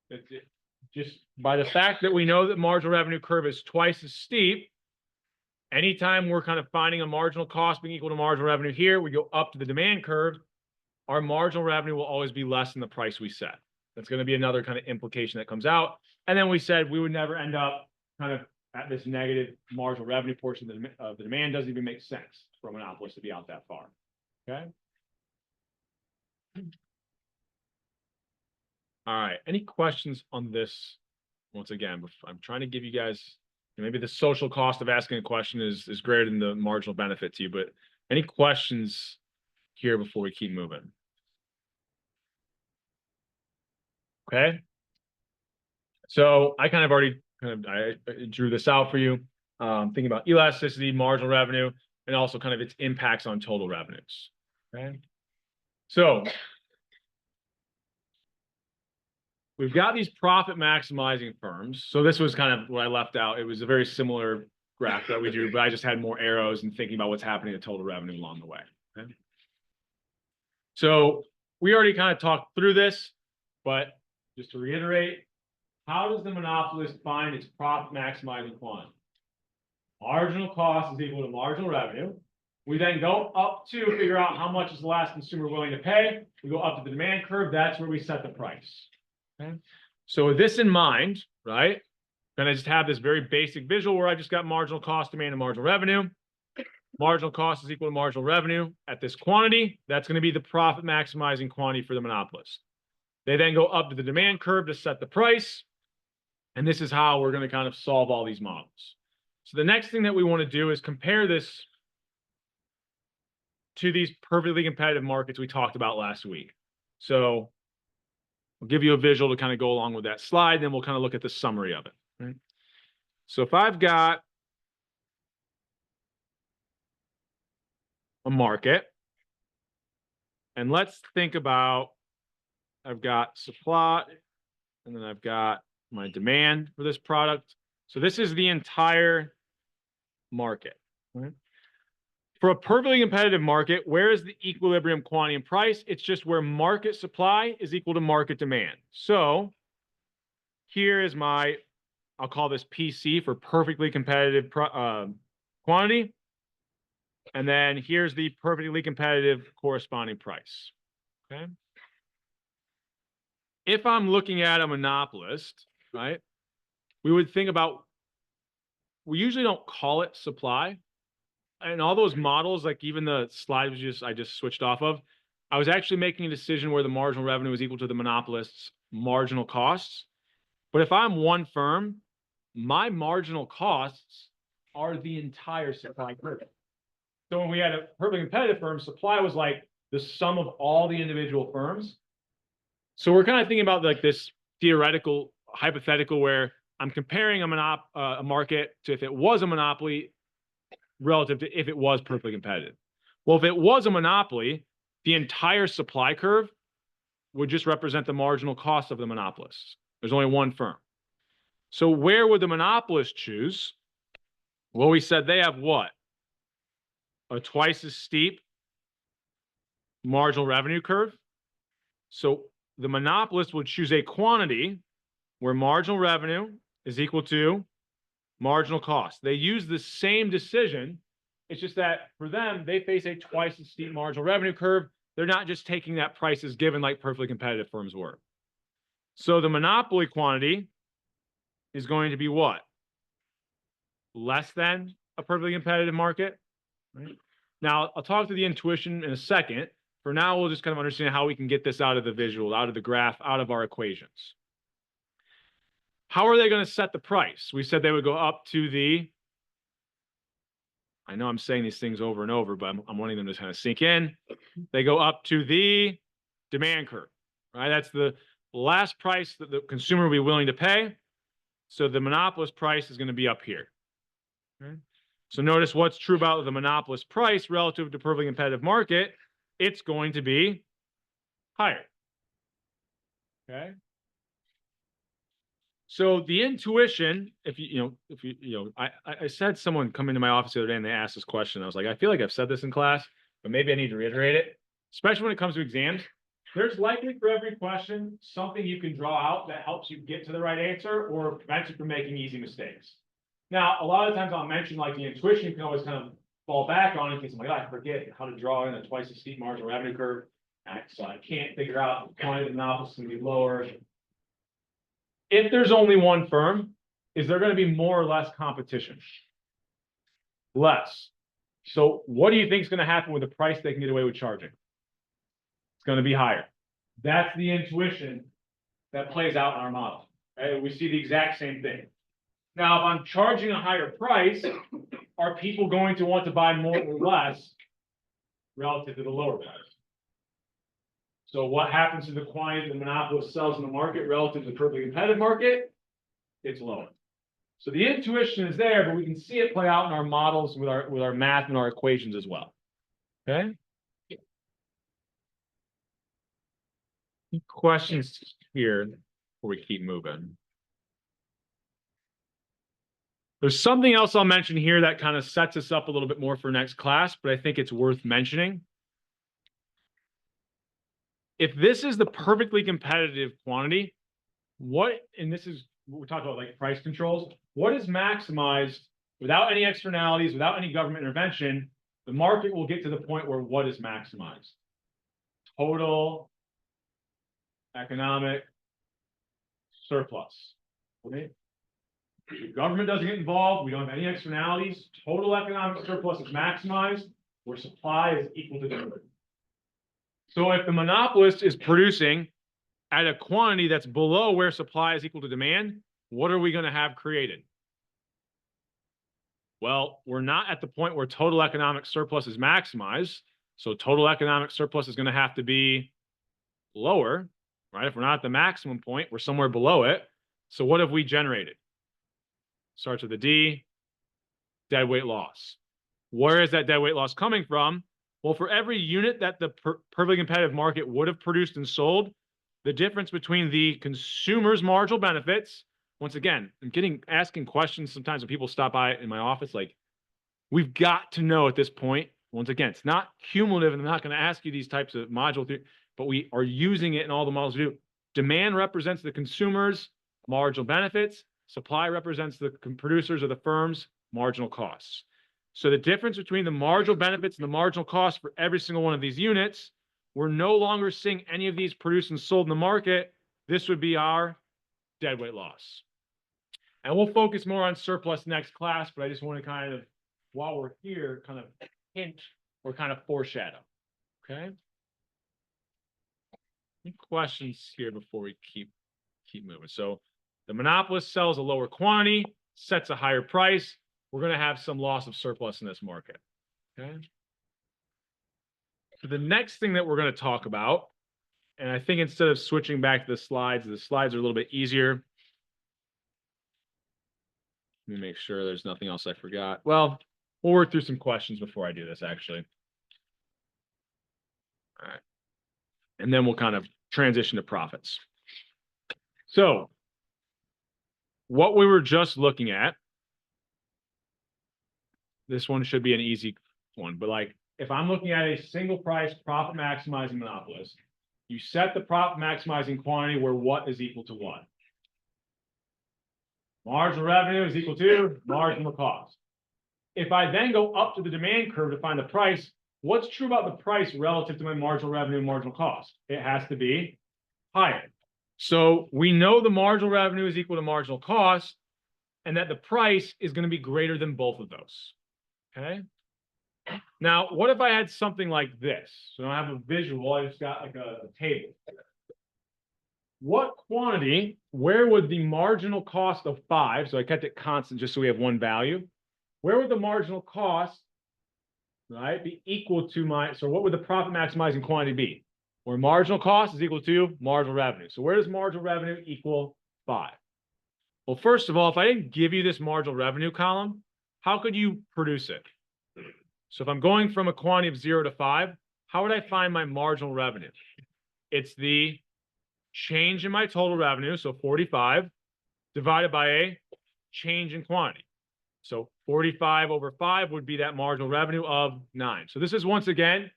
That's it. Just by the fact that we know that marginal revenue curve is twice as steep, anytime we're kind of finding a marginal cost being equal to marginal revenue here, we go up to the demand curve, our marginal revenue will always be less than the price we set. That's going to be another kind of implication that comes out. And then we said we would never end up kind of at this negative marginal revenue portion of the demand. Doesn't even make sense for a monopolist to be out that far. Okay. All right. Any questions on this? Once again, I'm trying to give you guys, maybe the social cost of asking a question is greater than the marginal benefit to you, but any questions here before we keep moving? Okay. So I kind of already I drew this out for you, thinking about elasticity, marginal revenue, and also kind of its impacts on total revenues. Okay. So we've got these profit maximizing firms. So this was kind of what I left out. It was a very similar graph that we drew, but I just had more arrows and thinking about what's happening to total revenue along the way. Okay. So we already kind of talked through this, but just to reiterate, how does the monopolist find its profit maximizing quantity? Marginal cost is equal to marginal revenue. We then go up to figure out how much is the last consumer willing to pay. We go up to the demand curve. That's where we set the price. Okay. So with this in mind, right, then I just have this very basic visual where I just got marginal cost, demand, and marginal revenue. Marginal cost is equal to marginal revenue at this quantity. That's going to be the profit maximizing quantity for the monopolist. They then go up to the demand curve to set the price. And this is how we're going to kind of solve all these models. So the next thing that we want to do is compare this to these perfectly competitive markets we talked about last week. So I'll give you a visual to kind of go along with that slide, then we'll kind of look at the summary of it. Right? So if I've got a market, and let's think about, I've got supply, and then I've got my demand for this product. So this is the entire market. Right? For a perfectly competitive market, where is the equilibrium quantity and price? It's just where market supply is equal to market demand. So here is my, I'll call this PC for perfectly competitive quantity. And then here's the perfectly competitive corresponding price. Okay. If I'm looking at a monopolist, right, we would think about, we usually don't call it supply. And all those models, like even the slides I just switched off of, I was actually making a decision where the marginal revenue is equal to the monopolist's marginal costs. But if I'm one firm, my marginal costs are the entire supply curve. So when we had a perfectly competitive firm, supply was like the sum of all the individual firms. So we're kind of thinking about like this theoretical hypothetical where I'm comparing a market to if it was a monopoly relative to if it was perfectly competitive. Well, if it was a monopoly, the entire supply curve would just represent the marginal cost of the monopolist. There's only one firm. So where would the monopolist choose? Well, we said they have what? A twice as steep marginal revenue curve. So the monopolist would choose a quantity where marginal revenue is equal to marginal cost. They use the same decision. It's just that for them, they face a twice as steep marginal revenue curve. They're not just taking that price as given like perfectly competitive firms were. So the monopoly quantity is going to be what? Less than a perfectly competitive market. Right? Now, I'll talk to the intuition in a second. For now, we'll just kind of understand how we can get this out of the visual, out of the graph, out of our equations. How are they going to set the price? We said they would go up to the, I know I'm saying these things over and over, but I'm wanting them to kind of sink in. They go up to the demand curve, right? That's the last price that the consumer will be willing to pay. So the monopolist price is going to be up here. Okay? So notice what's true about the monopolist price relative to perfectly competitive market. It's going to be higher. Okay. So the intuition, if I said someone come into my office the other day and they asked this question. I was like, I feel like I've said this in class, but maybe I need to reiterate it, especially when it comes to exams. There's likely for every question something you can draw out that helps you get to the right answer or prevents you from making easy mistakes. Now, a lot of times I'll mention like the intuition you can always kind of fall back on in case I'm like, I forget how to draw in a twice as steep marginal revenue curve. So I can't figure out the quantity of the monopolist is going to be lower. If there's only one firm, is there going to be more or less competition? Less. So what do you think is going to happen with the price they can get away with charging? It's going to be higher. That's the intuition that plays out in our model. Right? We see the exact same thing. Now, if I'm charging a higher price, are people going to want to buy more or less relative to the lower price? So what happens to the quantity the monopolist sells in the market relative to the perfectly competitive market? It's lower. So the intuition is there, but we can see it play out in our models with our math and our equations as well. Okay. Any questions here before we keep moving? There's something else I'll mention here that kind of sets us up a little bit more for next class, but I think it's worth mentioning. If this is the perfectly competitive quantity, and this is what we talked about, like price controls, what is maximized without any externalities, without any government intervention, the market will get to the point where what is maximized? Total economic surplus. Okay? The government doesn't get involved. We don't have any externalities. Total economic surplus is maximized where supply is equal to demand. So if the monopolist is producing at a quantity that's below where supply is equal to demand, what are we going to have created? Well, we're not at the point where total economic surplus is maximized. So total economic surplus is going to have to be lower, right? If we're not at the maximum point, we're somewhere below it. So what have we generated? Starts with a D, deadweight loss. Where is that deadweight loss coming from? Well, for every unit that the perfectly competitive market would have produced and sold, the difference between the consumer's marginal benefits, once again, I'm asking questions sometimes when people stop by in my office, like, we've got to know at this point, once again, it's not cumulative, and I'm not going to ask you these types of module theory, but we are using it in all the models we do. Demand represents the consumer's marginal benefits. Supply represents the producers or the firm's marginal costs. So the difference between the marginal benefits and the marginal costs for every single one of these units, we're no longer seeing any of these produced and sold in the market. This would be our deadweight loss. And we'll focus more on surplus next class, but I just want to kind of, while we're here, kind of hint or kind of foreshadow. Okay. Any questions here before we keep moving? So the monopolist sells a lower quantity, sets a higher price. We're going to have some loss of surplus in this market. Okay. So the next thing that we're going to talk about, and I think instead of switching back to the slides are a little bit easier. Let me make sure there's nothing else I forgot. Well, we'll work through some questions before I do this, actually. All right. And then we'll kind of transition to profits. So what we were just looking at, this one should be an easy one, but like if I'm looking at a single price profit maximizing monopolist, you set the profit maximizing quantity where what is equal to what? Marginal revenue is equal to marginal cost. If I then go up to the demand curve to find the price, what's true about the price relative to my marginal revenue and marginal cost? It has to be higher. So we know the marginal revenue is equal to marginal cost and that the price is going to be greater than both of those. Okay. Now, what if I had something like this? So I have a visual, I just got like a table. What quantity, where would the marginal cost of 5, so I kept it constant just so we have one value, where would the marginal cost, right, be equal to my, so what would the profit maximizing quantity be? Where marginal cost is equal to marginal revenue. So where does marginal revenue equal 5? Well, first of all, if I didn't give you this marginal revenue column, how could you produce it? So if I'm going from a quantity of 0 to 5, how would I find my marginal revenue? It's the change in my total revenue, so 45, divided by a change in quantity. So 45 over 5 would be that marginal revenue of 9. So this is, once again,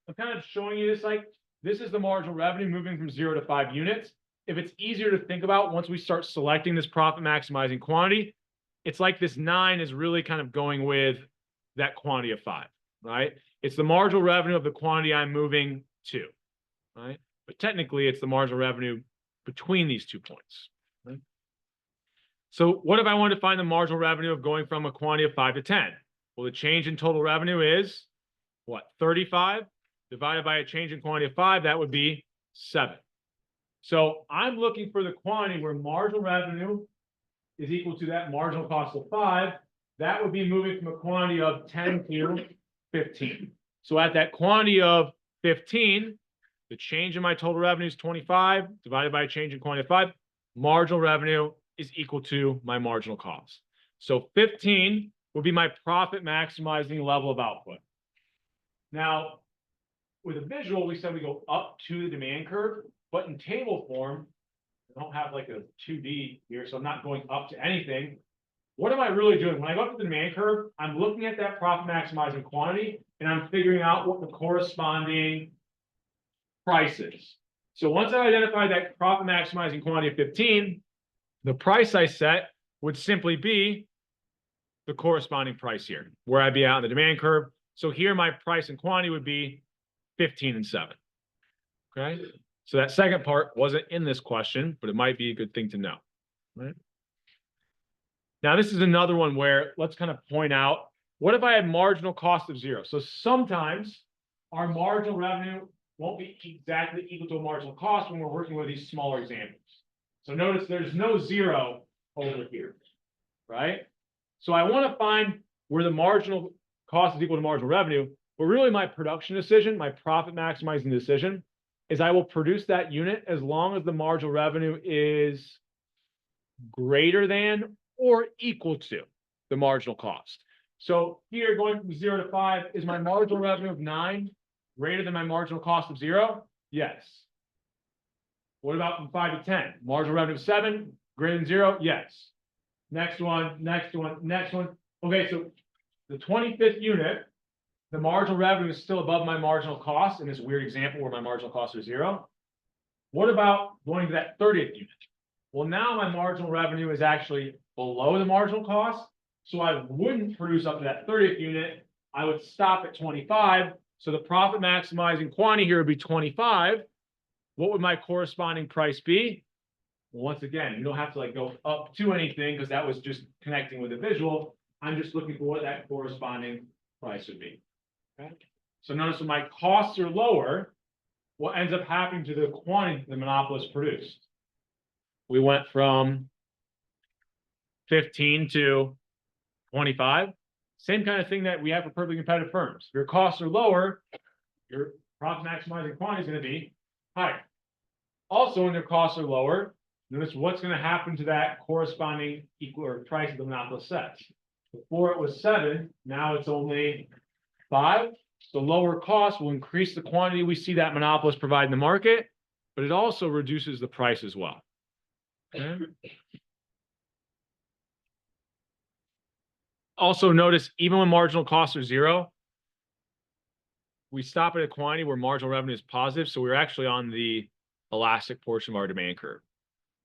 I'm kind of showing you this, like, this is the marginal revenue moving from 0 to 5 units. If it's easier to think about once we start selecting this profit maximizing quantity, it's like this 9 is really kind of going with that quantity of 5, right? It's the marginal revenue of the quantity I'm moving to, right? But technically, it's the marginal revenue between these 2 points, right? So what if I wanted to find the marginal revenue of going from a quantity of 5 to 10? Well, the change in total revenue is what? 35 divided by a change in quantity of 5, that would be 7. So I'm looking for the quantity where marginal revenue is equal to that marginal cost of 5. That would be moving from a quantity of 10 to 15. So at that quantity of 15, the change in my total revenue is 25 divided by a change in quantity of 5. Marginal revenue is equal to my marginal cost. So 15 would be my profit maximizing level of output. Now, with a visual, we said we go up to the demand curve, but in table form, I don't have like a 2D here, so I'm not going up to anything. What am I really doing? When I go up to the demand curve, I'm looking at that profit maximizing quantity, and I'm figuring out what the corresponding price is. So once I identify that profit maximizing quantity of 15, the price I set would simply be the corresponding price here, where I'd be out in the demand curve. So here my price and quantity would be 15 and 7. Okay. So that second part wasn't in this question, but it might be a good thing to know, right? Now, this is another one where let's kind of point out, what if I had marginal cost of 0? So sometimes our marginal revenue won't be exactly equal to a marginal cost when we're working with these smaller examples. So notice there's no 0 over here, right? So I want to find where the marginal cost is equal to marginal revenue, but really my production decision, my profit maximizing decision, is I will produce that unit as long as the marginal revenue is greater than or equal to the marginal cost. So here, going from 0 to 5, is my marginal revenue of 9 greater than my marginal cost of 0? Yes. What about from 5 to 10? Marginal revenue of 7 greater than 0? Yes. Next one, next one, next one. Okay, so the 25th unit, the marginal revenue is still above my marginal cost in this weird example where my marginal costs are 0. What about going to that 30th unit? Well, now my marginal revenue is actually below the marginal cost, so I wouldn't produce up to that 30th unit. I would stop at 25. So the profit maximizing quantity here would be 25. What would my corresponding price be? Well, once again, you don't have to like go up to anything because that was just connecting with the visual. I'm just looking for what that corresponding price would be. Okay. So notice when my costs are lower, what ends up happening to the quantity the monopolist produced? We went from 15 to 25. Same kind of thing that we have for perfectly competitive firms. If your costs are lower, your profit maximizing quantity is going to be higher. Also, when their costs are lower, notice what's going to happen to that corresponding equal or price of the monopolist sets. Before it was 7, now it's only 5. So lower costs will increase the quantity we see that monopolist provide in the market, but it also reduces the price as well. Okay. Also notice, even when marginal costs are zero, we stop at a quantity where marginal revenue is positive. So we're actually on the elastic portion of our demand curve.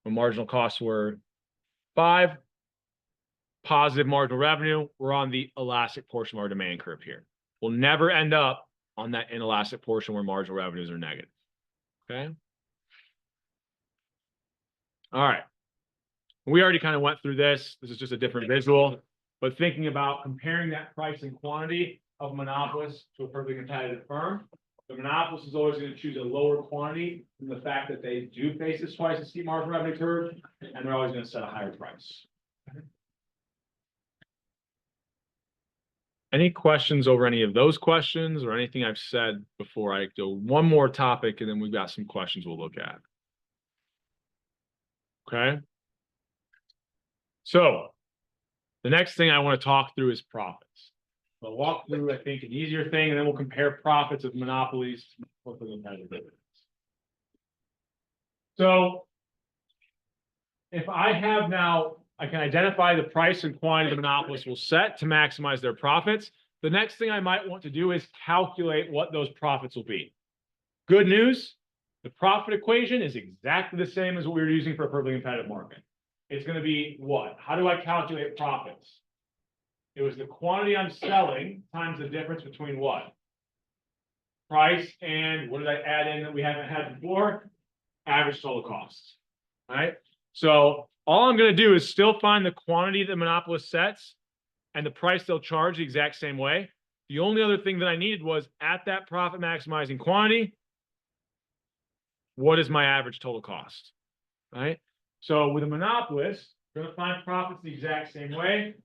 When marginal costs were 5, positive marginal revenue, we're on the elastic portion of our demand curve here. We'll never end up on that inelastic portion where marginal revenues are negative. Okay. All right. We already kind of went through this. This is just a different visual, but thinking about comparing that price and quantity of monopolists to a perfectly competitive firm, the monopolist is always going to choose a lower quantity from the fact that they do face this twice as steep marginal revenue curve, and they're always going to set a higher price. Any questions over any of those questions or anything I've said before I go one more topic, and then we've got some questions we'll look at. Okay. So the next thing I want to talk through is profits. We'll walk through, I think, an easier thing, and then we'll compare profits of monopolies to competitive dividends. So if I have now, I can identify the price and quantity the monopolists will set to maximize their profits. The next thing I might want to do is calculate what those profits will be. Good news, the profit equation is exactly the same as what we were using for a perfectly competitive market. It's going to be what? How do I calculate profits? It was the quantity I'm selling times the difference between what? Price and what did I add in that we haven't had before? Average total costs. All right. So all I'm going to do is still find the quantity the monopolist sets and the price they'll charge the exact same way. The only other thing that I needed was at that profit maximizing quantity, what is my average total cost? All right. So with a monopolist, we're going to find profits the exact same way.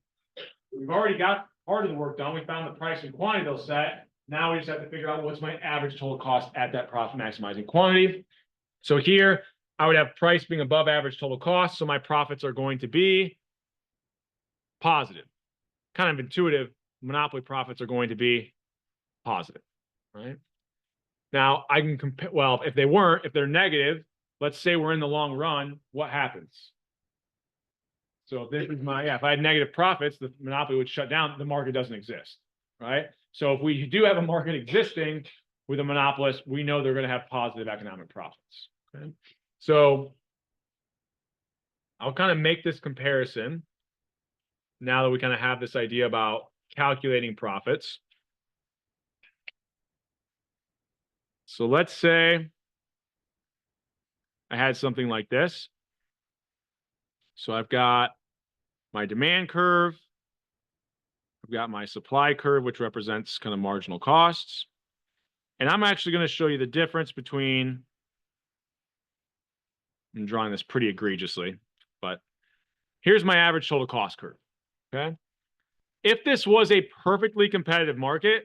We've already got part of the work done. We found the price and quantity they'll set. Now we just have to figure out what's my average total cost at that profit maximizing quantity. So here, I would have price being above average total cost. So my profits are going to be positive. Kind of intuitive. Monopoly profits are going to be positive, right? Now I can compare, well, if they weren't, if they're negative, let's say we're in the long run, what happens? So if this is my, if I had negative profits, the monopoly would shut down, the market doesn't exist, right? So if we do have a market existing with a monopolist, we know they're going to have positive economic profits. Okay? So I'll kind of make this comparison now that we kind of have this idea about calculating profits. So let's say I had something like this. So I've got my demand curve. I've got my supply curve, which represents kind of marginal costs. And I'm actually going to show you the difference between, I'm drawing this pretty egregiously, but here's my average total cost curve, okay? If this was a perfectly competitive market,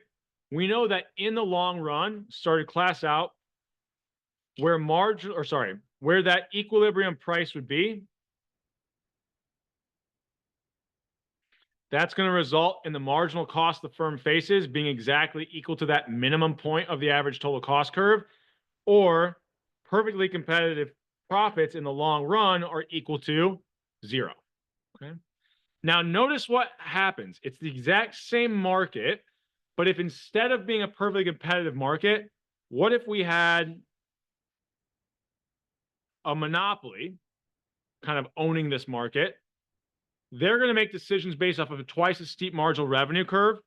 we know that in the long run, started class out, where where that equilibrium price would be, that's going to result in the marginal cost the firm faces being exactly equal to that minimum point of the average total cost curve, or perfectly competitive profits in the long run are equal to 0. Okay. Now notice what happens. It's the exact same market, but if instead of being a perfectly competitive market, what if we had a monopoly kind of owning this market? They're going to make decisions based off of a twice as steep marginal revenue curve.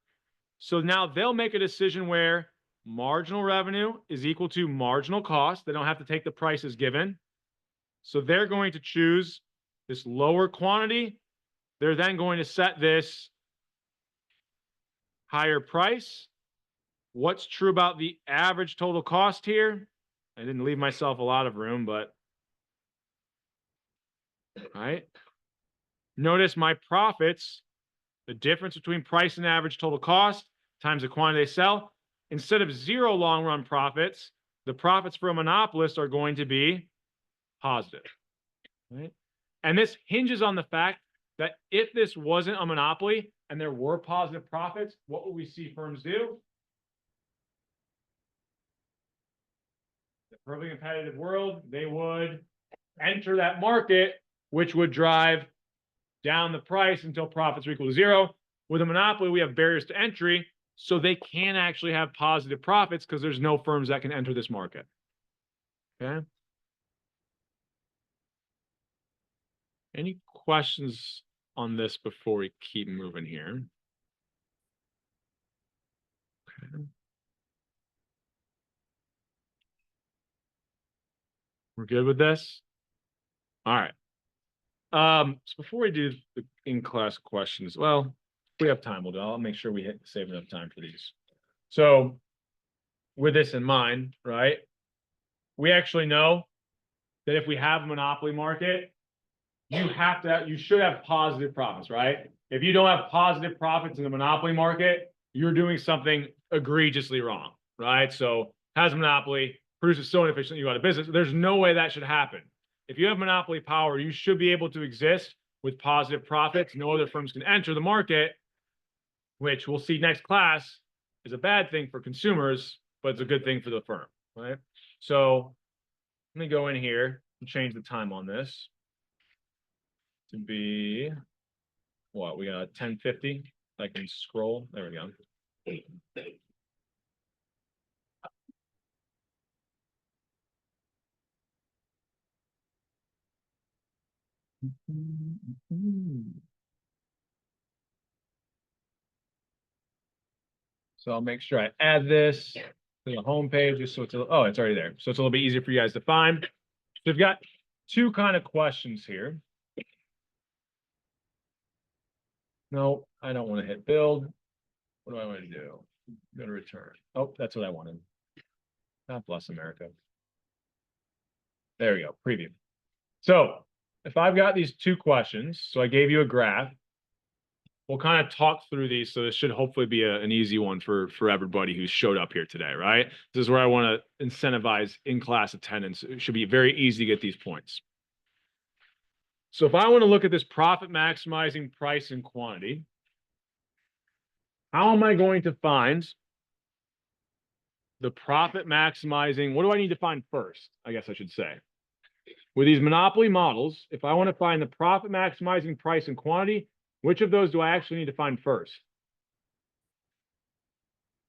So now they'll make a decision where marginal revenue is equal to marginal cost. They don't have to take the prices given. So they're going to choose this lower quantity. They're then going to set this higher price. What's true about the average total cost here? I didn't leave myself a lot of room, but all right. Notice my profits, the difference between price and average total cost times the quantity they sell. Instead of 0 long run profits, the profits for a monopolist are going to be positive. Right? And this hinges on the fact that if this wasn't a monopoly and there were positive profits, what would we see firms do? perfectly competitive world, they would enter that market, which would drive down the price until profits are equal to zero. With a monopoly, we have barriers to entry, so they can actually have positive profits because there's no firms that can enter this market. Okay. Any questions on this before we keep moving here? Okay. We're good with this? All right. So before we do the in-class questions, well, if we have time, I'll make sure we save enough time for these. So with this in mind, right, we actually know that if we have a monopoly market, you should have positive profits, right? If you don't have positive profits in the monopoly market, you're doing something egregiously wrong, right? So has a monopoly, produces so inefficiently, you go out of business. There's no way that should happen. If you have monopoly power, you should be able to exist with positive profits. No other firms can enter the market, which we'll see next class is a bad thing for consumers, but it's a good thing for the firm, right? So let me go in here and change the time on this to be what we got 10:50. I can scroll. There we go. So I'll make sure I add this to the home page just so it's oh, it's already there. So it's a little bit easier for you guys to find. So we've got two kind of questions here. No, I don't want to hit build. What do I want to do? Go to return. Oh, that's what I wanted. God bless America. There we go, preview. So if I've got these two questions, so I gave you a graph, we'll kind of talk through these. So this should hopefully be an easy one for everybody who's showed up here today, right? This is where I want to incentivize in-class attendance. It should be very easy to get these points. So if I want to look at this profit maximizing price and quantity, how am I going to find the profit maximizing? What do I need to find first? I guess I should say. With these monopoly models, if I want to find the profit maximizing price and quantity, which of those do I actually need to find first?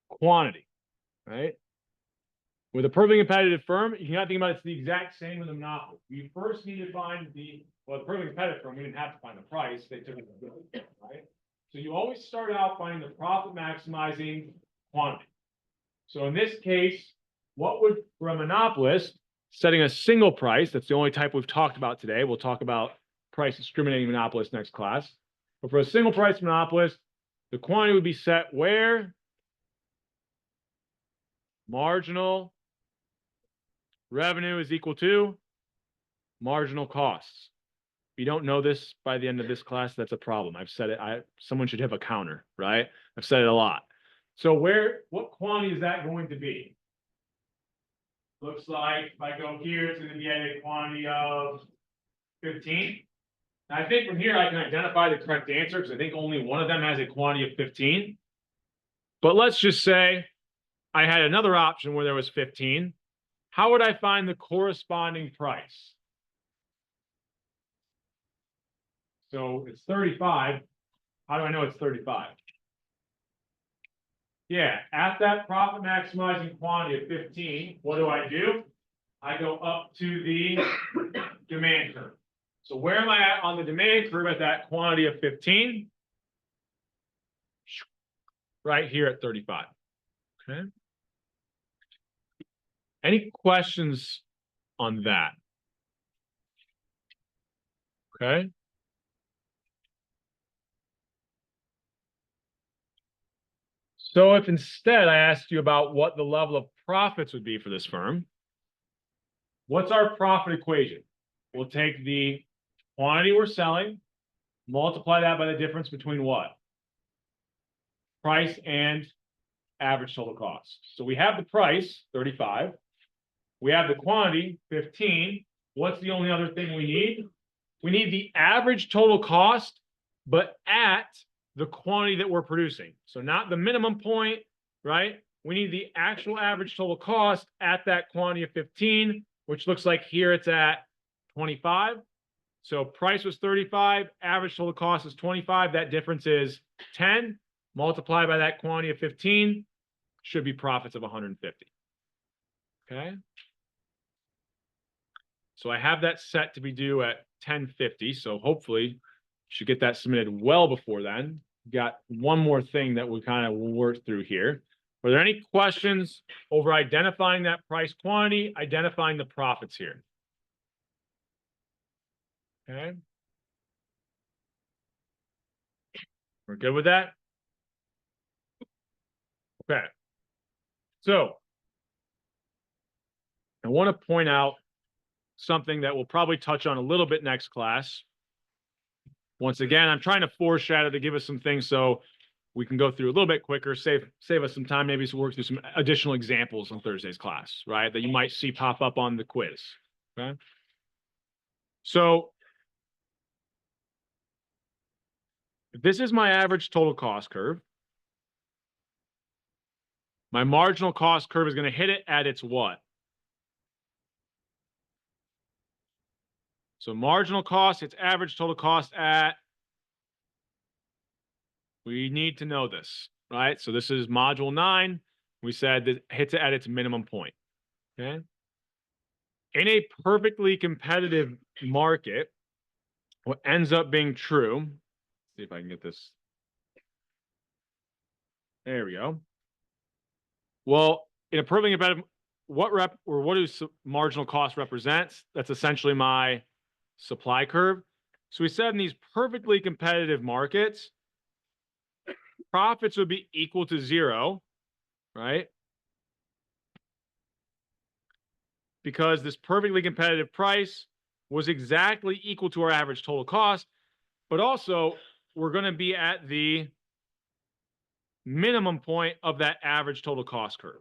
Quantity, right? With a perfectly competitive firm, you have to think about it's the exact same with a monopoly. You first need to find the perfectly competitive firm, we didn't have to find the price, they took it, right? So you always start out finding the profit maximizing quantity. So in this case, what would, for a monopolist, setting a single price, that's the only type we've talked about today. We'll talk about price discriminating monopolists next class. But for a single price monopolist, the quantity would be set where? Marginal revenue is equal to marginal costs. If you don't know this by the end of this class, that's a problem. I've said it. Someone should have a counter, right? I've said it a lot. So what quantity is that going to be? Looks like if I go here, it's going to be at a quantity of 15. I think from here I can identify the correct answer because I think only one of them has a quantity of 15. But let's just say I had another option where there was 15. How would I find the corresponding price? So it's 35. How do I know it's 35? Yeah, at that profit maximizing quantity of 15, what do? I go up to the demand curve. So where am I at on the demand curve at that quantity of 15? Right here at 35. Okay. Any questions on that? Okay. So if instead I asked you about what the level of profits would be for this firm, what's our profit equation? We'll take the quantity we're selling, multiply that by the difference between what? Price and average total cost. So we have the price, 35. We have the quantity, 15. What's the only other thing we need? We need the average total cost, but at the quantity that we're producing. So not the minimum point, right? we need the actual average total cost at that quantity of 15, which looks like here it's at 25. So price was 35, average total cost is 25. That difference is 10 multiplied by that quantity of 15 should be profits of 150. Okay. So I have that set to be due at 10:50. So hopefully should get that submitted well before then. Got one more thing that we kind of work through here. Are there any questions over identifying that price quantity, identifying the profits here? Okay. We're good with that? Okay. So I want to point out something that we'll probably touch on a little bit next class. Once again, I'm trying to foreshadow to give us some things so we can go through a little bit quicker, save us some time, maybe to work through some additional examples on Thursday's class, right? That you might see pop up on the quiz. Okay. So this is my average total cost curve. My marginal cost curve is going to hit it at its what? So marginal cost, its average total cost at, we need to know this, right? So this is module 9. We said that hits it at its minimum point. Okay. In a perfectly competitive market, what ends up being true, see if I can get this. There we go. Well, in a perfectly competitive, what does marginal cost represents? That's essentially my supply curve. So we said in these perfectly competitive markets, profits would be equal to 0, right? Because this perfectly competitive price was exactly equal to our average total cost, but also we're going to be at the minimum point of that average total cost curve.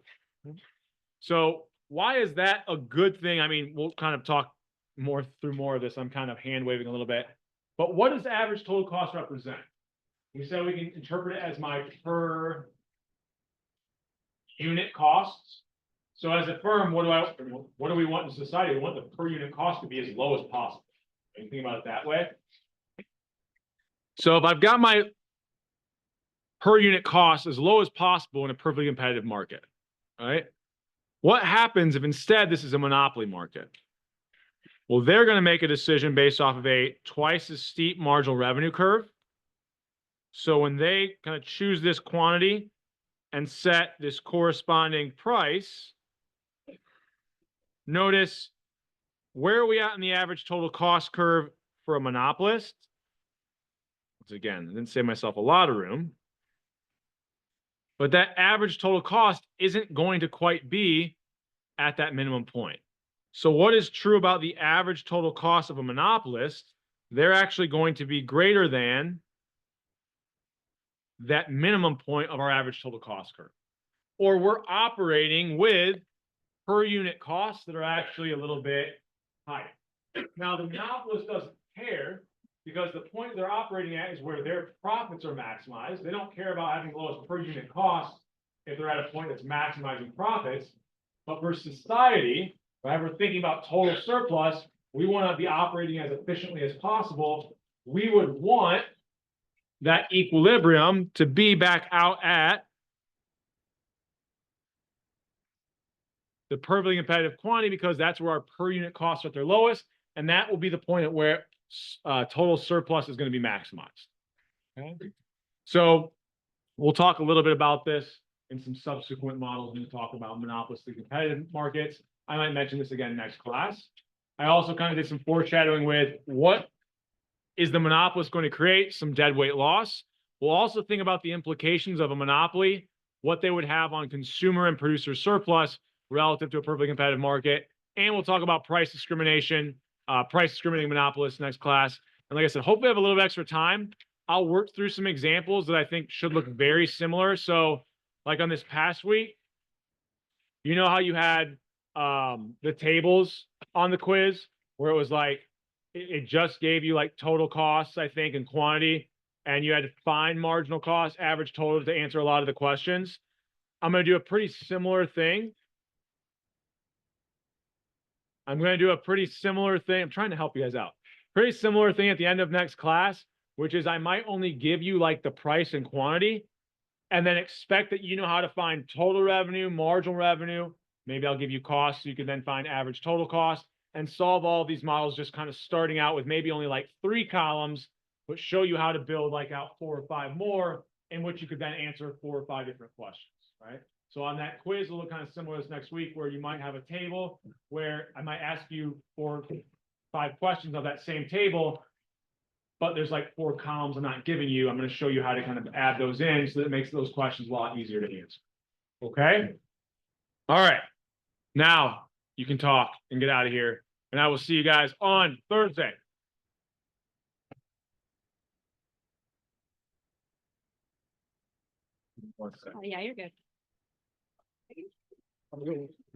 So why is that a good thing? I mean, we'll kind of talk more through more of this. I'm kind of hand waving a little bit, but what does average total cost represent? We said we can interpret it as my per unit costs. So as a firm, what do we want in society? We want the per unit cost to be as low as possible. You think about it that way. So if I've got my per unit cost as low as possible in a perfectly competitive market, right? What happens if instead this is a monopoly market? Well, they're going to make a decision based off of a twice as steep marginal revenue curve. So when they kind of choose this quantity and set this corresponding price, notice where are we at in the average total cost curve for a monopolist? Once again, I didn't save myself a lot of room. But that average total cost isn't going to quite be at that minimum point. So what is true about the average total cost of a monopolist? They're actually going to be greater than that minimum point of our average total cost curve. Or we're operating with per unit costs that are actually a little bit higher. Now, the monopolist doesn't care because the point they're operating at is where their profits are maximized. They don't care about having the lowest per unit cost if they're at a point that's maximizing profits. But for society, right, we're thinking about total surplus, we want to be operating as efficiently as possible. We would want that equilibrium to be back out at the perfectly competitive quantity because that's where our per unit costs are at their lowest. And that will be the point at where total surplus is going to be maximized. Okay. So we'll talk a little bit about this in some subsequent models when we talk about monopolistic competitive markets. I might mention this again next class. I also kind of did some foreshadowing with what is the monopolist going to create? Some deadweight loss. We'll also think about the implications of a monopoly, what they would have on consumer and producer surplus relative to a perfectly competitive market. And we'll talk about price discrimination, price discriminating monopolists next class. And like I said, hopefully I have a little bit extra time. I'll work through some examples that I think should look very similar. So like on this past week, you know how you had the tables on the quiz where it was like, it just gave you like total costs, I think, and quantity, and you had to find marginal cost, average total to answer a lot of the questions. I'm going to do a pretty similar thing. I'm going to do a pretty similar thing. I'm trying to help you guys out. Pretty similar thing at the end of next class, which is I might only give you like the price and quantity, and then expect that you know how to find total revenue, marginal revenue. Maybe I'll give you costs so you can then find average total cost and solve all of these models, just kind of starting out with maybe only like 3 columns, but show you how to build like out 4 or 5 more, in which you could then answer 4 or 5 different questions, right? So on that quiz, it'll look kind of similar this next week, where you might have a table where I might ask you 4 or 5 questions of that same table, but there's like 4 columns I'm not giving you. I'm going to show you how to kind of add those in so that it makes those questions a lot easier to answer. Okay? All right. Now you can talk and get out of here. And I will see you guys on Thursday. Oh, yeah, you're good.